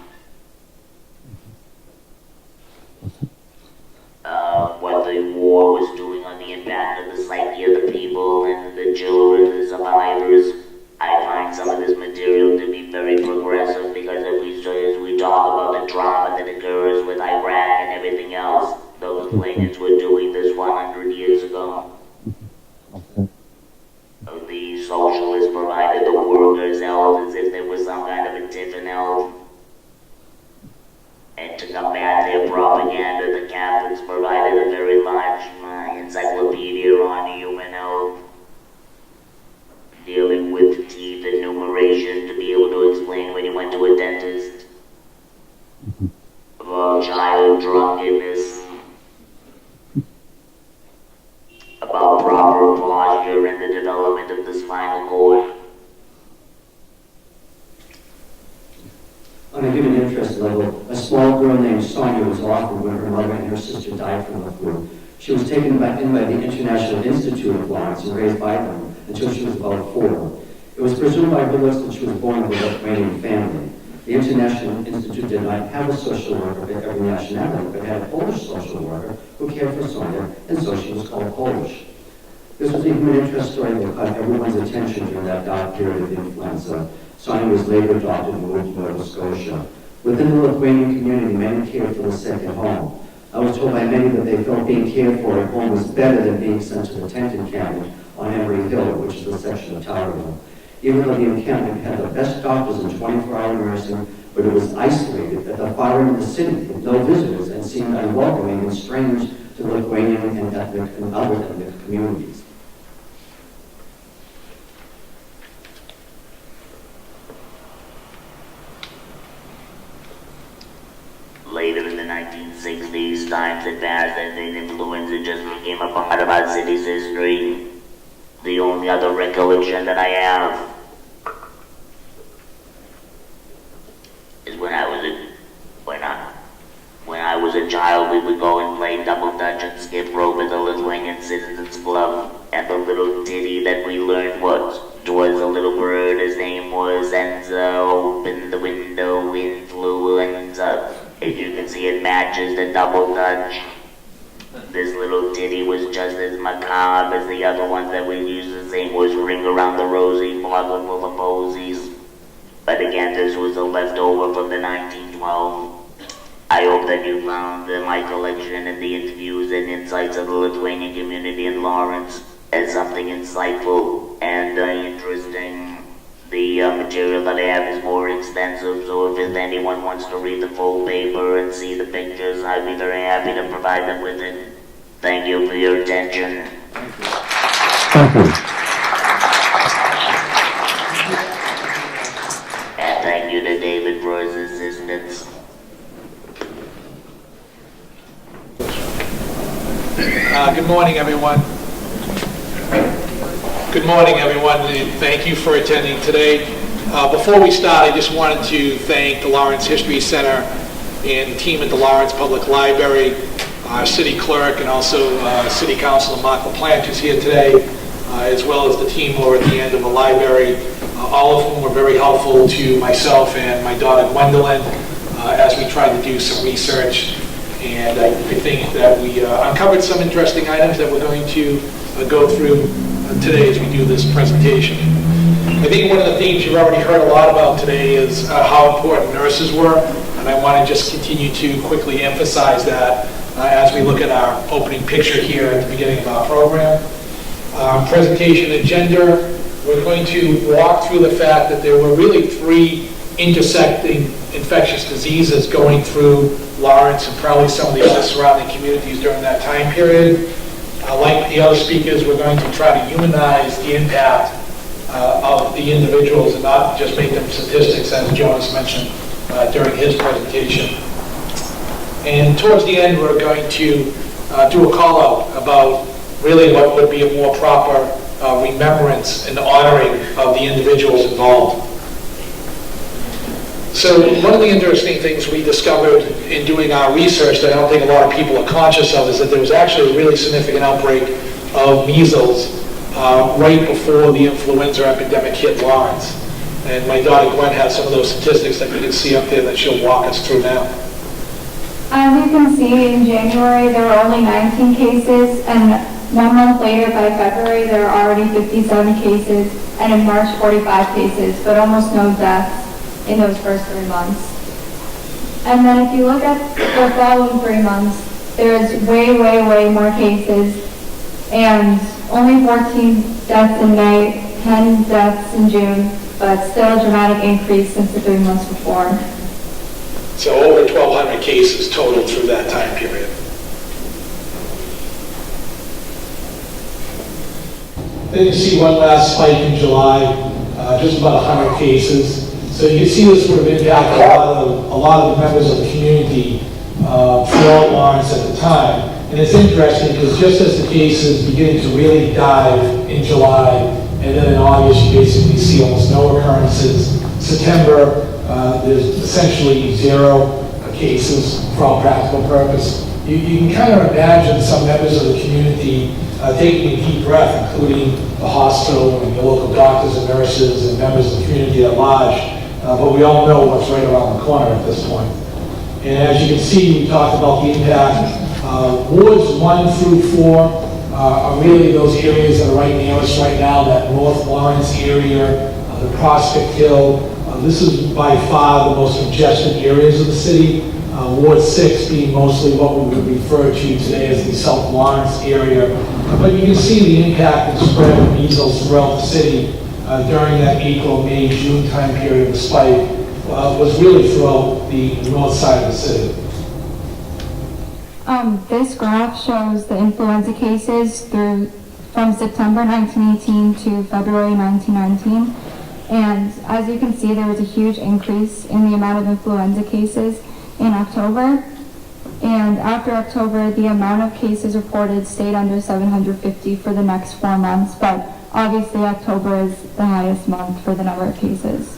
What the war was doing on the impact of the psyche of the people and the children, the survivors. I find some of this material to be very progressive because as we talk about the drama that occurs with Iraq and everything else, those Lithuanians were doing this 100 years ago. The socialists provided the workers' health as if there was some kind of a different health. And to combat their propaganda, the Catholics provided a very large encyclopedia on human health, dealing with teeth and numeration to be able to explain when you went to a dentist, about child drunkenness, about proper posture and the development of the spinal cord. On a given interest level, a small girl named Sonia was orphaned when her mother and her sister died from the flu. She was taken back in by the International Institute of Lawrence and raised by them until she was about 4. It was presumed by her looks that she was born with a Lithuanian family. The International Institute did not have a social worker of every nationality, but had a Polish social worker who cared for Sonia, and so she was called Polish. This was a human interest story that caught everyone's attention during that dark period of influenza. Sonia was later adopted and moved to Nova Scotia. Within the Lithuanian community, many cared for the sick at home. I was told by many that they felt being cared for at home was better than being sent to the tent encampment on Emery Hill, which is a section of Tower Hill. Even though the encampment had the best doctors in 24-hour nursing, but it was isolated at the far end of the city with no visitors and seemed unwelcoming and strange to Lithuanian and ethnic and other ethnic communities. Later in the 1960s, times had passed and the influenza just became a part of our city's history. The only other recollection that I have is when I was a child, we would go and play double dutch and skip rope at the Lithuanian Citizens Club, and the little ditty that we learned was a little bird, his name was Enza, open the window, influenza. As you can see, it matches the double dutch. This little ditty was just as macabre as the other ones that we used to sing, was Ring Around the Rosy, Bottle Full of Posies. But again, this was a leftover from the 1912. I hope that you found my collection and the interviews and insights of the Lithuanian community in Lawrence as something insightful and interesting. The material that I have is more extensive, so if anyone wants to read the full paper and see the pictures, I'd be very happy to provide them with it. Thank you for your attention. Thank you. And thank you to David for his assistance. Good morning, everyone. Good morning, everyone, and thank you for attending today. Before we start, I just wanted to thank the Lawrence History Center and the team at the Lawrence Public Library, our city clerk, and also City Councilor Mark LaPlante, who's here today, as well as the team over at the end of the library, all of whom were very helpful to myself and my daughter Gwendolyn as we tried to do some research. And I think that we uncovered some interesting items that we're going to go through today as we do this presentation. I think one of the themes you've already heard a lot about today is how important nurses were, and I want to just continue to quickly emphasize that as we look at our opening picture here at the beginning of our program. Presentation agenda, we're going to walk through the fact that there were really three intersecting infectious diseases going through Lawrence and probably some of the other surrounding communities during that time period. Like the other speakers, we're going to try to humanize the impact of the individuals and not just make them statistics, as Jonas mentioned during his presentation. And towards the end, we're going to do a call out about really what would be a more proper remembrance and honoring of the individuals involved. So one of the interesting things we discovered in doing our research that I don't think a lot of people are conscious of is that there was actually a really significant outbreak of measles right before the influenza epidemic hit Lawrence. And my daughter Gwen has some of those statistics that you can see up there that she'll walk us through now. As you can see, in January there were only 19 cases, and 1 month later, by February, there were already 57 cases, and in March, 45 cases, but almost no deaths in those first 3 months. And then if you look at the following 3 months, there's way, way, way more cases, and only 14 deaths in May, 10 deaths in June, but still a dramatic increase since the 3 months before. So over 1,200 cases total through that time period. Then you see one last spike in July, just about 100 cases. So you can see this would have impacted a lot of the members of the community throughout Lawrence at the time. And it's interesting because just as the cases begin to really dive in July, and then in August you basically see almost no occurrences. September, there's essentially 0 cases for all practical purpose. You can kind of imagine some members of the community taking a deep breath, including the hospital and the local doctors and nurses and members of the community at large. But we all know what's right around the corner at this point. And as you can see, we talked about the impact. Wards 1 through 4 are really those areas that are right near us right now, that North Lawrence area, the Prospect Hill. This is by far the most congested areas of the city. Ward 6 being mostly what we would refer to today as the South Lawrence area. But you can see the impact and spread of measles throughout the city during that April, May, June time period. The spike was really throughout the north side of the city. This graph shows the influenza cases from September 1918 to February 1919. And as you can see, there was a huge increase in the amount of influenza cases in October. And after October, the amount of cases reported stayed under 750 for the next 4 months, but obviously October is the highest month for the number of cases.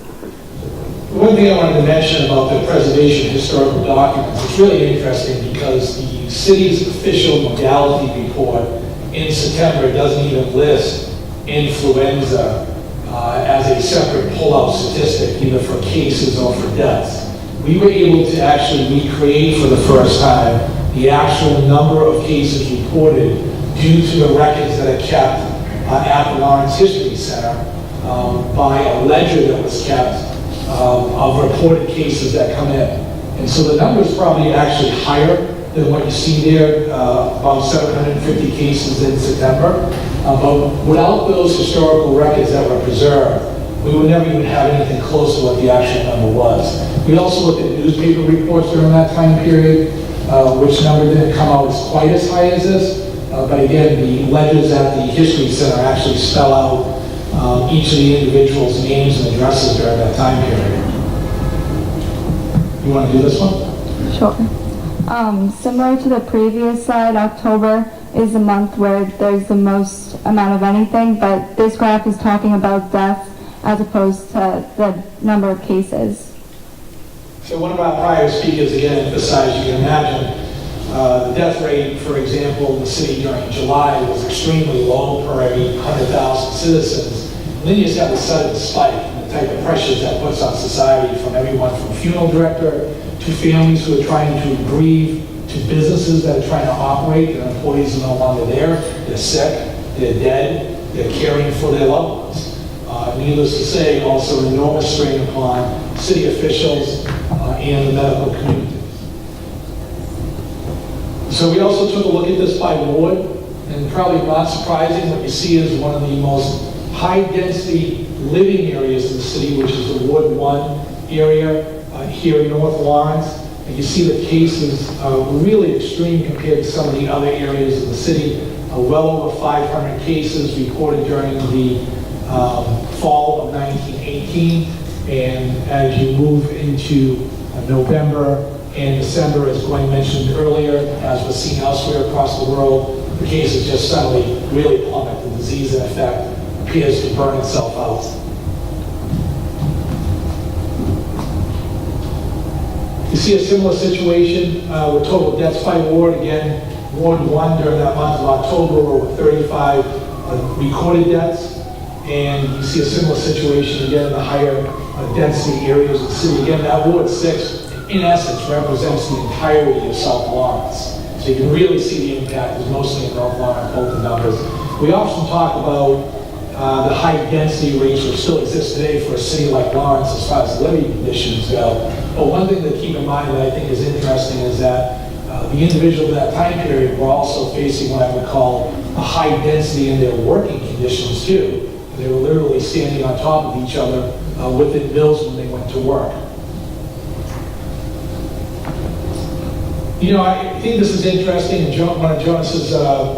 One thing I wanted to mention about the preservation of historical documents, it's really interesting because the city's official modality report in September doesn't even list influenza as a separate pull-out statistic, either for cases or for deaths. We were able to actually recreate for the first time the actual number of cases reported due to the records that are kept at the Lawrence History Center by a ledger that was kept of reported cases that come in. And so the number is probably actually higher than what you see there, about 750 cases in September. But without those historical records that were preserved, we would never even have anything close to what the actual number was. We also looked at newspaper reports during that time period, which number didn't come out as quite as high as this. But again, the ledgers at the History Center actually spell out each of the individuals' names and addresses during that time period. You want to do this one? Sure. Similar to the previous slide, October is the month where there's the most amount of anything, but this graph is talking about deaths as opposed to the number of cases. So one of our prior speakers again emphasized, you can imagine, the death rate, for example, in the city during July was extremely low per every 100,000 citizens. And then you just have a sudden spike in the type of pressures that puts on society, from everyone from funeral director to families who are trying to grieve, to businesses that are trying to operate. Their employees are no longer there, they're sick, they're dead, they're caring for their loved ones. Needless to say, also an enormous strain upon city officials and the medical community. So we also took a look at this by ward, and probably not surprising, what you see is one of the most high-density living areas in the city, which is the Ward 1 area here in North Lawrence. And you see the cases are really extreme compared to some of the other areas of the city. Well over 500 cases reported during the fall of 1918. And as you move into November and December, as Gwen mentioned earlier, as was seen elsewhere across the world, the cases just suddenly really plummet. The disease, in effect, appears to burn itself out. You see a similar situation with total deaths by ward. Again, Ward 1 during that month of October, over 35 recorded deaths. And you see a similar situation again in the higher density areas of the city. Again, that Ward 6, in essence, represents the entirety of South Lawrence. So you can really see the impact is mostly in North Lawrence, both the numbers. We often talk about the high density rates which still exist today for a city like Lawrence as far as living conditions go. But one thing to keep in mind that I think is interesting is that the individuals in that time period were also facing what I would call a high density in their working conditions too. They were literally standing on top of each other within mills when they went to work. You know, I think this is interesting, and one of Jonas's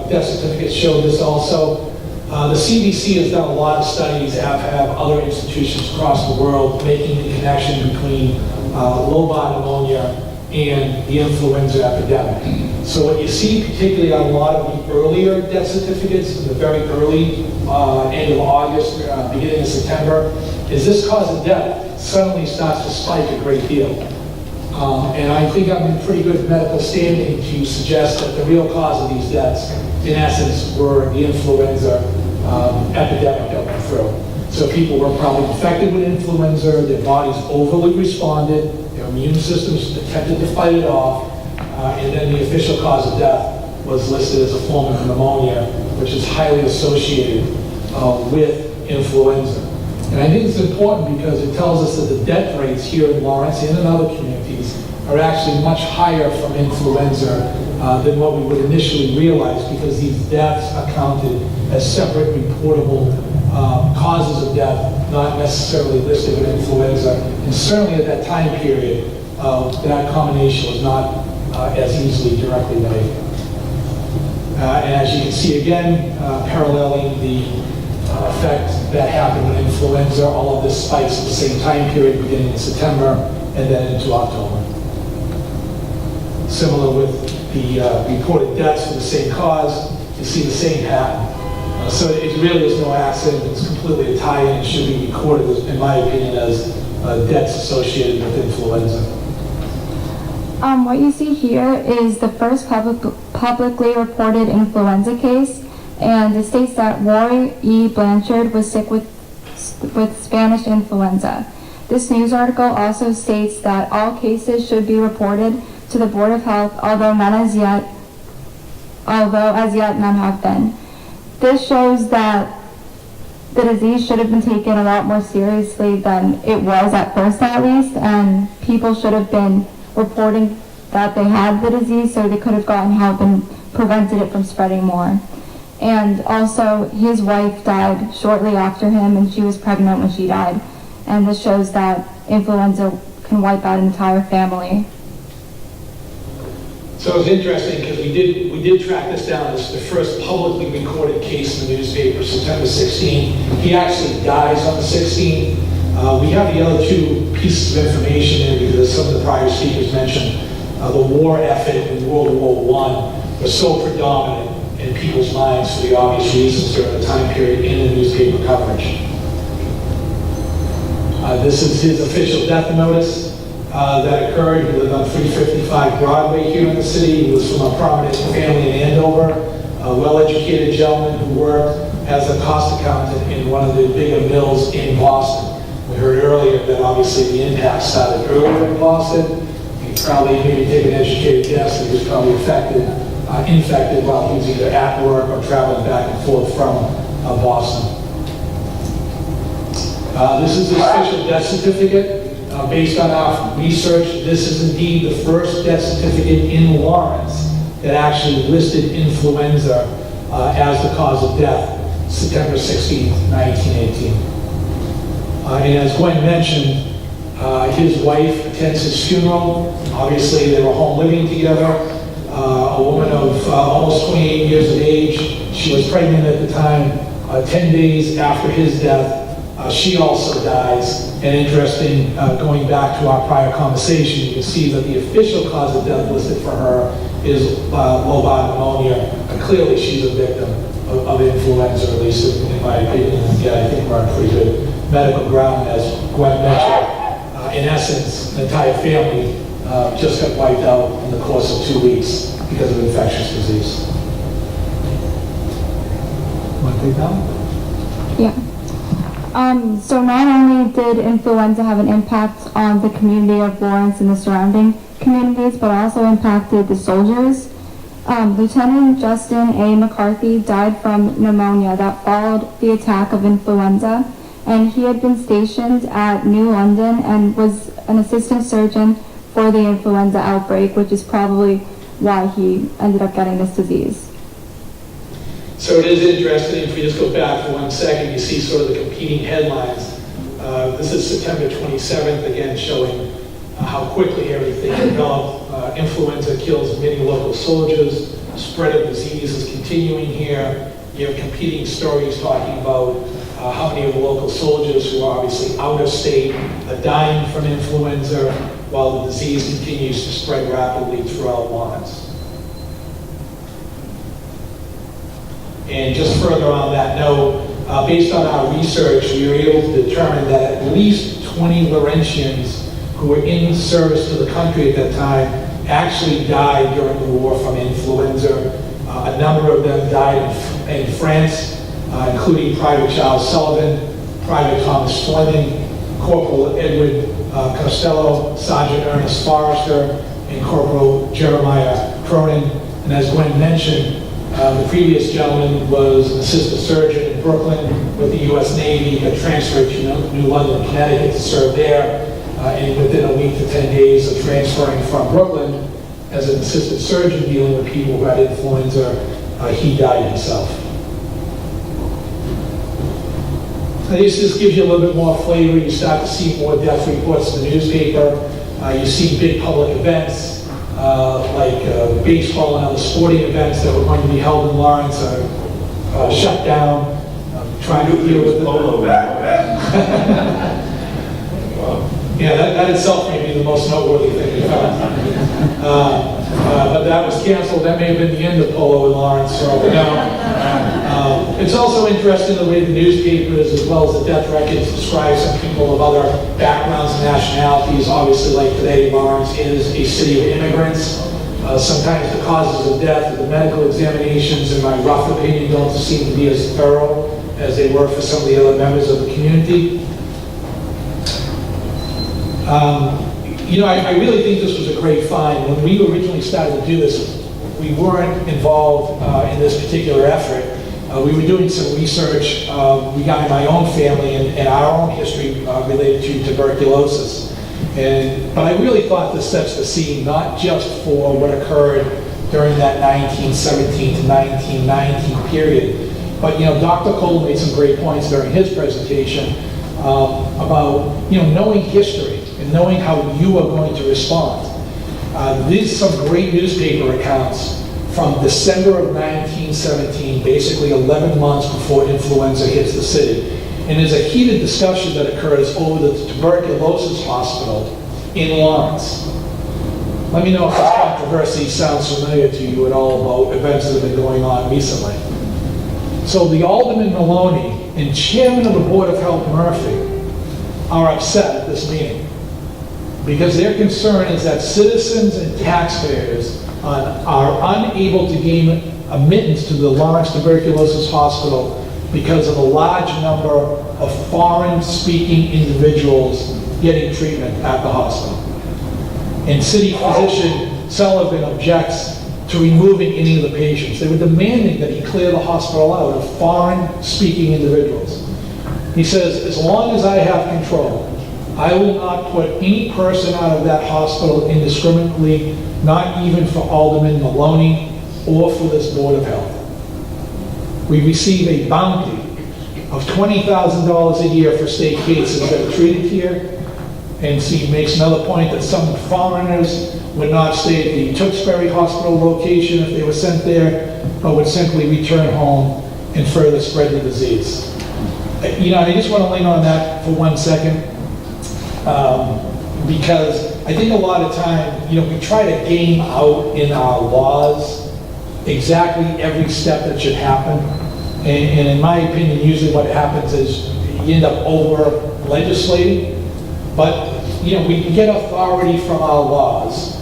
death certificates showed this also. The CDC has done a lot of studies, have other institutions across the world making the connection between low-bod pneumonia and the influenza epidemic. So what you see, particularly on a lot of the earlier death certificates, in the very early end of August, beginning of September, is this cause of death suddenly starts to spike a great deal. And I think I'm in pretty good medical standing to suggest that the real cause of these deaths, in essence, were the influenza epidemic that went through. So people were probably infected with influenza, their bodies overly responded, their immune systems attempted to fight it off, and then the official cause of death was listed as a form of pneumonia, which is highly associated with influenza. And I think it's important because it tells us that the death rates here in Lawrence and in other communities are actually much higher from influenza than what we would initially realize, because these deaths are counted as separate reportable causes of death, not necessarily listed with influenza. And certainly at that time period, that combination was not as easily directly made. And as you can see again, paralleling the effect that happened with influenza, all of this spikes at the same time period, beginning in September and then into October. Similar with the reported deaths for the same cause, you see the same pattern. So it really is no accident. It's completely a tie-in. It should be recorded, in my opinion, as deaths associated with influenza. What you see here is the first publicly reported influenza case, and it states that Roy E. Blanchard was sick with Spanish influenza. This news article also states that all cases should be reported to the Board of Health, although as yet none have been. This shows that the disease should have been taken a lot more seriously than it was at first, at least, and people should have been reporting that they had the disease so they could have gotten help and prevented it from spreading more. And also, his wife died shortly after him, and she was pregnant when she died. And this shows that influenza can wipe out an entire family. So it's interesting because we did track this down. This is the first publicly recorded case in the newspaper, September 16. He actually dies on the 16th. We have the other two pieces of information there because some of the prior speakers mentioned the war effort in World War I was so predominant in people's minds for the obvious reasons during the time period in the newspaper coverage. This is his official death notice that occurred. He lived on 355 Broadway here in the city. He was from a prominent family in Andover, a well-educated gentleman who worked as a cost accountant in one of the bigger mills in Boston. We heard earlier that obviously the impact started earlier in Boston. You probably maybe take an educated guess that he was probably infected while he was either at work or traveling back and forth from Boston. This is his official death certificate. Based on our research, this is indeed the first death certificate in Lawrence that actually listed influenza as the cause of death, September 16, 1918. And as Gwen mentioned, his wife attends his funeral. Obviously, they were home living together. A woman of almost 28 years of age. She was pregnant at the time. 10 days after his death, she also dies. And interesting, going back to our prior conversation, you can see that the official cause of death listed for her is lobar pneumonia. Clearly, she's a victim of influenza, at least in my opinion. And again, I think we're on pretty good medical ground, as Gwen mentioned. In essence, the entire family just got wiped out in the course of 2 weeks because of infectious disease. Want to take that one? Yeah. So not only did influenza have an impact on the community of Lawrence and the surrounding communities, but also impacted the soldiers. Lieutenant Justin A. McCarthy died from pneumonia that followed the attack of influenza, and he had been stationed at New London and was an assistant surgeon for the influenza outbreak, which is probably why he ended up getting this disease. So it is interesting, if we just go back for 1 second, you see sort of the competing headlines. This is September 27th, again showing how quickly everything developed. Influenza kills many local soldiers. Spread of disease is continuing here. You have competing stories talking about how many of the local soldiers who are obviously out of state are dying from influenza while the disease continues to spread rapidly throughout Lawrence. And just further on that note, based on our research, we were able to determine that at least 20 Laurentians who were in service to the country at that time actually died during the war from influenza. A number of them died in France, including Private Charles Sullivan, Private Thomas Fleming, Corporal Edward Costello, Sergeant Ernest Forrester, and Corporal Jeremiah Cronin. And as Gwen mentioned, the previous gentleman was an assistant surgeon in Brooklyn with the U.S. Navy. He got transferred to New London, Connecticut to serve there. And within a week to 10 days of transferring from Brooklyn as an assistant surgeon dealing with people who had influenza, he died himself. Now, this just gives you a little bit more flavor. You start to see more death reports in the newspaper. You see big public events. Like baseball and other sporting events that were going to be held in Lawrence are shut down. Trying to deal with polo back. Yeah, that itself may be the most noteworthy thing we found. But that was canceled. That may have been the end of polo in Lawrence, for all we know. It's also interesting the way the newspapers, as well as the death records, describe some people of other backgrounds and nationalities. Obviously, like today, Lawrence is a city of immigrants. Sometimes the causes of death, the medical examinations, in my rough opinion, don't seem to be as thorough as they were for some of the other members of the community. I really think this was a great find. When we originally started to do this, we weren't involved in this particular effort. we were doing some research regarding my own family and our own history related to tuberculosis. But I really thought this sets the scene not just for what occurred during that 1917 to 1919 period, but Dr. Cole made some great points during his presentation about knowing history and knowing how you are going to respond. These are some great newspaper accounts from December of 1917, basically 11 months before influenza hits the city. And there's a heated discussion that occurs over the tuberculosis hospital in Lawrence. Let me know if this controversy sounds familiar to you at all about events that have been going on recently. So the Alderman Maloney and Chairman of the Board of Health Murphy are upset at this meeting because their concern is that citizens and taxpayers are unable to gain admittance to the Lawrence Tuberculosis Hospital because of a large number of foreign-speaking individuals getting treatment at the hospital. And City Physician Sullivan objects to removing any of the patients. They were demanding that he clear the hospital out of foreign-speaking individuals. He says, as long as I have control, I will not put any person out of that hospital indiscriminately, not even for Alderman Maloney or for this Board of Health. We receive a bounty of $20,000 a year for state cases that are treated here. And he makes another point that some foreigners would not stay at the Tewksbury Hospital location if they were sent there, but would simply return home and further spread the disease. I just want to lean on that for 1 second, because I think a lot of time, we try to game out in our laws exactly every step that should happen. And in my opinion, usually what happens is you end up over-legislating. But, we can get authority from our laws.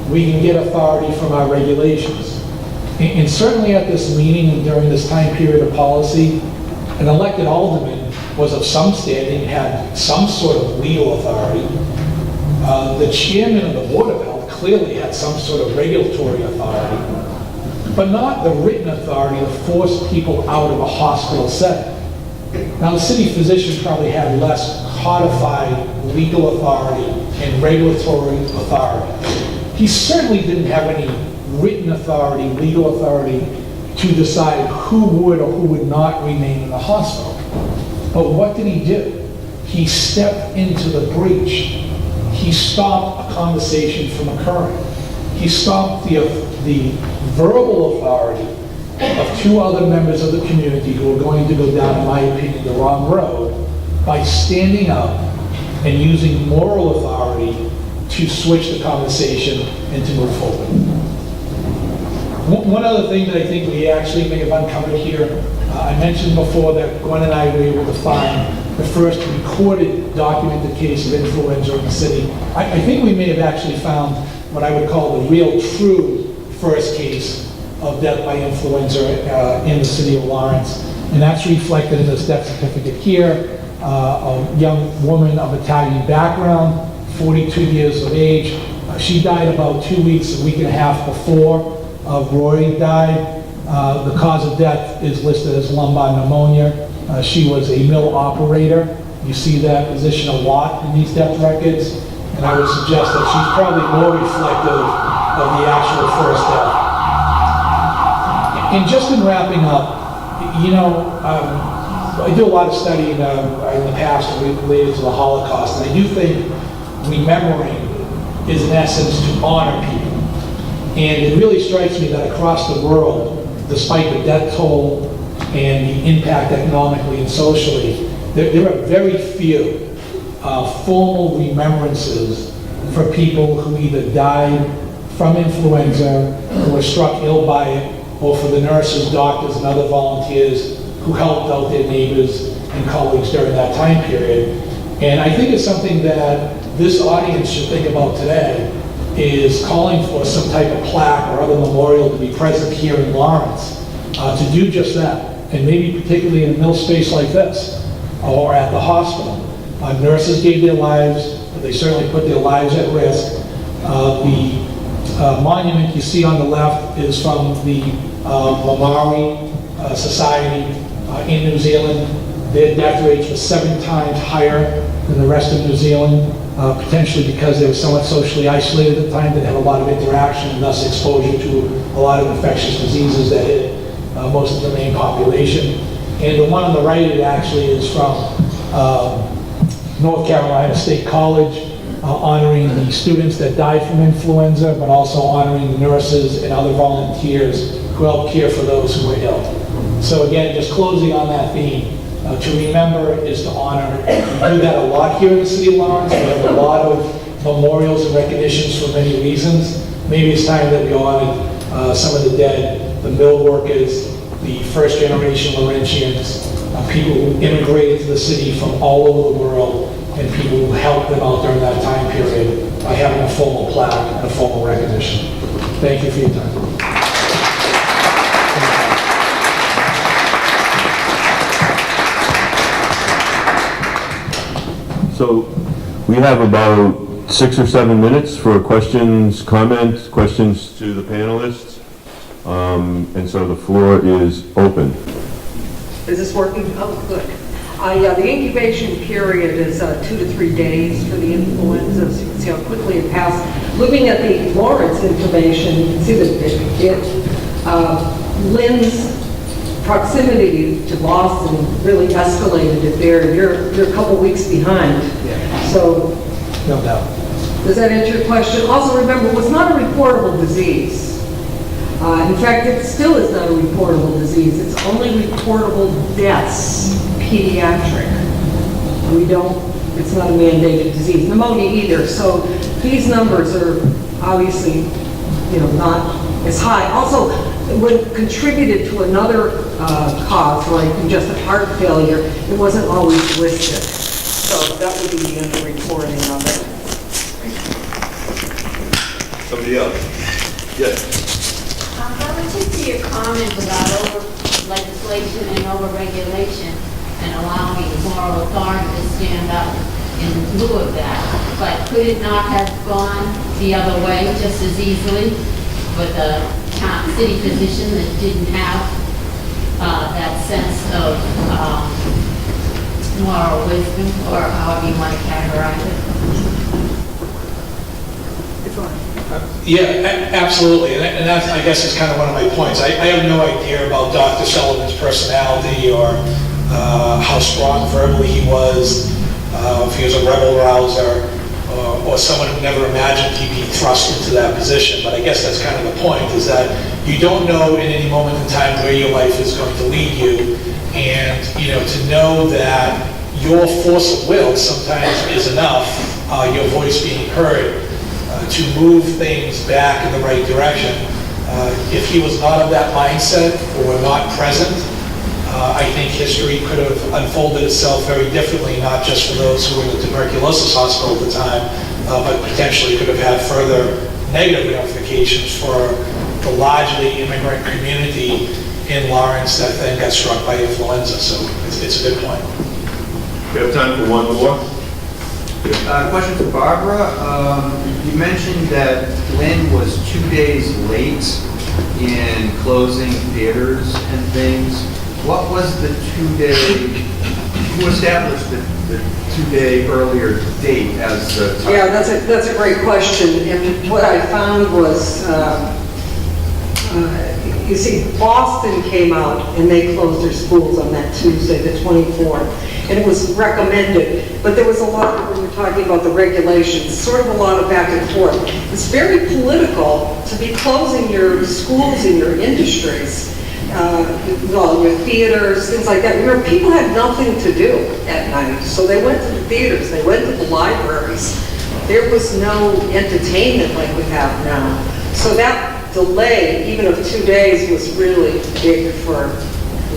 We can get authority from our regulations. And certainly at this meeting and during this time period of policy, an elected alderman was of some standing, had some sort of legal authority. The chairman of the Board of Health clearly had some sort of regulatory authority, but not the written authority to force people out of a hospital setting. Now, the city physician probably had less codified legal authority and regulatory authority. He certainly didn't have any written authority, legal authority, to decide who would or who would not remain in the hospital. But what did he do? He stepped into the breach. He stopped a conversation from occurring. He stopped the verbal authority of two other members of the community who were going to go down, in my opinion, the wrong road, by standing up and using moral authority to switch the conversation and to move forward. One other thing that I think we actually may have uncovered here, I mentioned before that Gwen and I were able to find the first recorded documented case of influenza in the city. I think we may have actually found what I would call the real true first case of death by influenza in the city of Lawrence. And that's reflected in this death certificate here. A young woman of Italian background, 42 years of age. She died about 2 weeks, a week and a half before Roy died. The cause of death is listed as lumbar pneumonia. She was a mill operator. You see that position a lot in these death records. And I would suggest that she's probably more reflective of the actual first death. And just in wrapping up, I do a lot of study in the past related to the Holocaust, and I do think remembering is in essence to honor people. And it really strikes me that across the world, despite the death toll and the impact economically and socially, there are very few formal remembrances for people who either died from influenza, who were struck ill by it, or for the nurses, doctors, and other volunteers who helped out their neighbors and colleagues during that time period. And I think it's something that this audience should think about today, is calling for some type of plaque or other memorial to be present here in Lawrence to do just that. And maybe particularly in a mill space like this, or at the hospital. Nurses gave their lives, but they certainly put their lives at risk. The monument you see on the left is from the Mamari society in New Zealand. Their death rates were 7 times higher than the rest of New Zealand, potentially because they were somewhat socially isolated at the time, didn't have a lot of interaction, and thus exposure to a lot of infectious diseases that hit most of the main population. And the one on the right, it actually is from North Carolina State College, honoring the students that died from influenza, but also honoring the nurses and other volunteers who helped care for those who were ill. So again, just closing on that theme, to remember is to honor. We do that a lot here in the city of Lawrence. We have a lot of memorials and recognitions for many reasons. Maybe it's time that we honored some of the dead, the mill workers, the first generation Laurentians, people who immigrated to the city from all over the world, and people who helped them out during that time period by having a formal plaque and a formal recognition. Thank you for your time. So we have about 6 or 7 minutes for questions, comments, questions to the panelists. And so the floor is open. Is this working? Oh, good. The incubation period is 2 to 3 days for the influenza, so you can see how quickly it passed. Looking at the Lawrence information, you can see that Lynn's proximity to Boston really escalated it there. You're a couple weeks behind. Yeah. So, No doubt. does that answer your question? Also remember, it was not a reportable disease. In fact, it still is not a reportable disease. It's only reportable deaths, pediatric. It's not a mandated disease. Pneumonia either. So these numbers are obviously, not as high. Also, when contributed to another cause, like congestive heart failure, it wasn't always listed. So that would be the end of reporting of it. Somebody else? Yes. Relative to your comment about over-legislation and over-regulation and allowing moral authority to stand up in lieu of that, but could it not have gone the other way just as easily with a city physician that didn't have that sense of moral wisdom, or however you want to categorize it? Yeah, absolutely, and that, I guess, is kind of one of my points. I have no idea about Dr. Sullivan's personality or how strong verbally he was, if he was a rebel-rouser, or someone who never imagined he'd be thrust into that position. But I guess that's kind of the point, is that you don't know in any moment in time where your life is going to lead you, and to know that your force of will sometimes is enough, your voice being heard, to move things back in the right direction. If he was not of that mindset or not present, I think history could have unfolded itself very differently, not just for those who were in the tuberculosis hospital at the time, but potentially could have had further negative ramifications for the largely immigrant community in Lawrence that then got struck by influenza. So it's a good point. We have time for one more. Question for Barbara. You mentioned that Lynn was 2 days late in closing theaters and things. What was the 2-day, who established the 2-day earlier date as the time? Yeah, that's a great question. And what I found was, you see, Boston came out and they closed their schools on that Tuesday, the 24th. And it was recommended, but there was a lot, when we're talking about the regulations, sort of a lot of back and forth. It's very political to be closing your schools and your industries, your theaters, things like that. Remember, people had nothing to do at night, so they went to the theaters, they went to the libraries. There was no entertainment like we have now. So that delay, even of 2 days, was really big for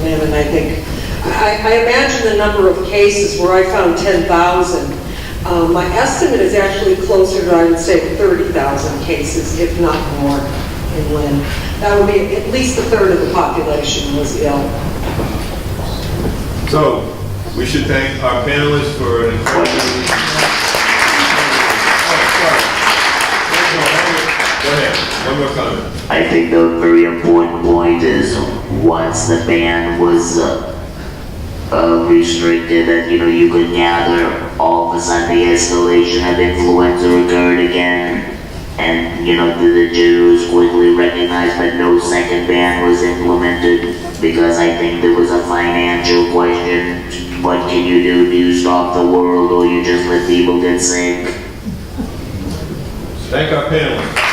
Lynn, and I think, I imagine the number of cases where I found 10,000. My estimate is actually closer to, I would say, 30,000 cases, if not more, in Lynn. That would be at least a third of the population was ill. So we should thank our panelists for an informative. Go ahead, one more comment. I think the very important point is once the ban was restricted and you could gather, all of a sudden the escalation of influenza occurred again. And the Jews quickly recognized that no second ban was implemented because I think there was a financial question. What can you do? Do you stop the world or you just let people get sick? Thank our panelists.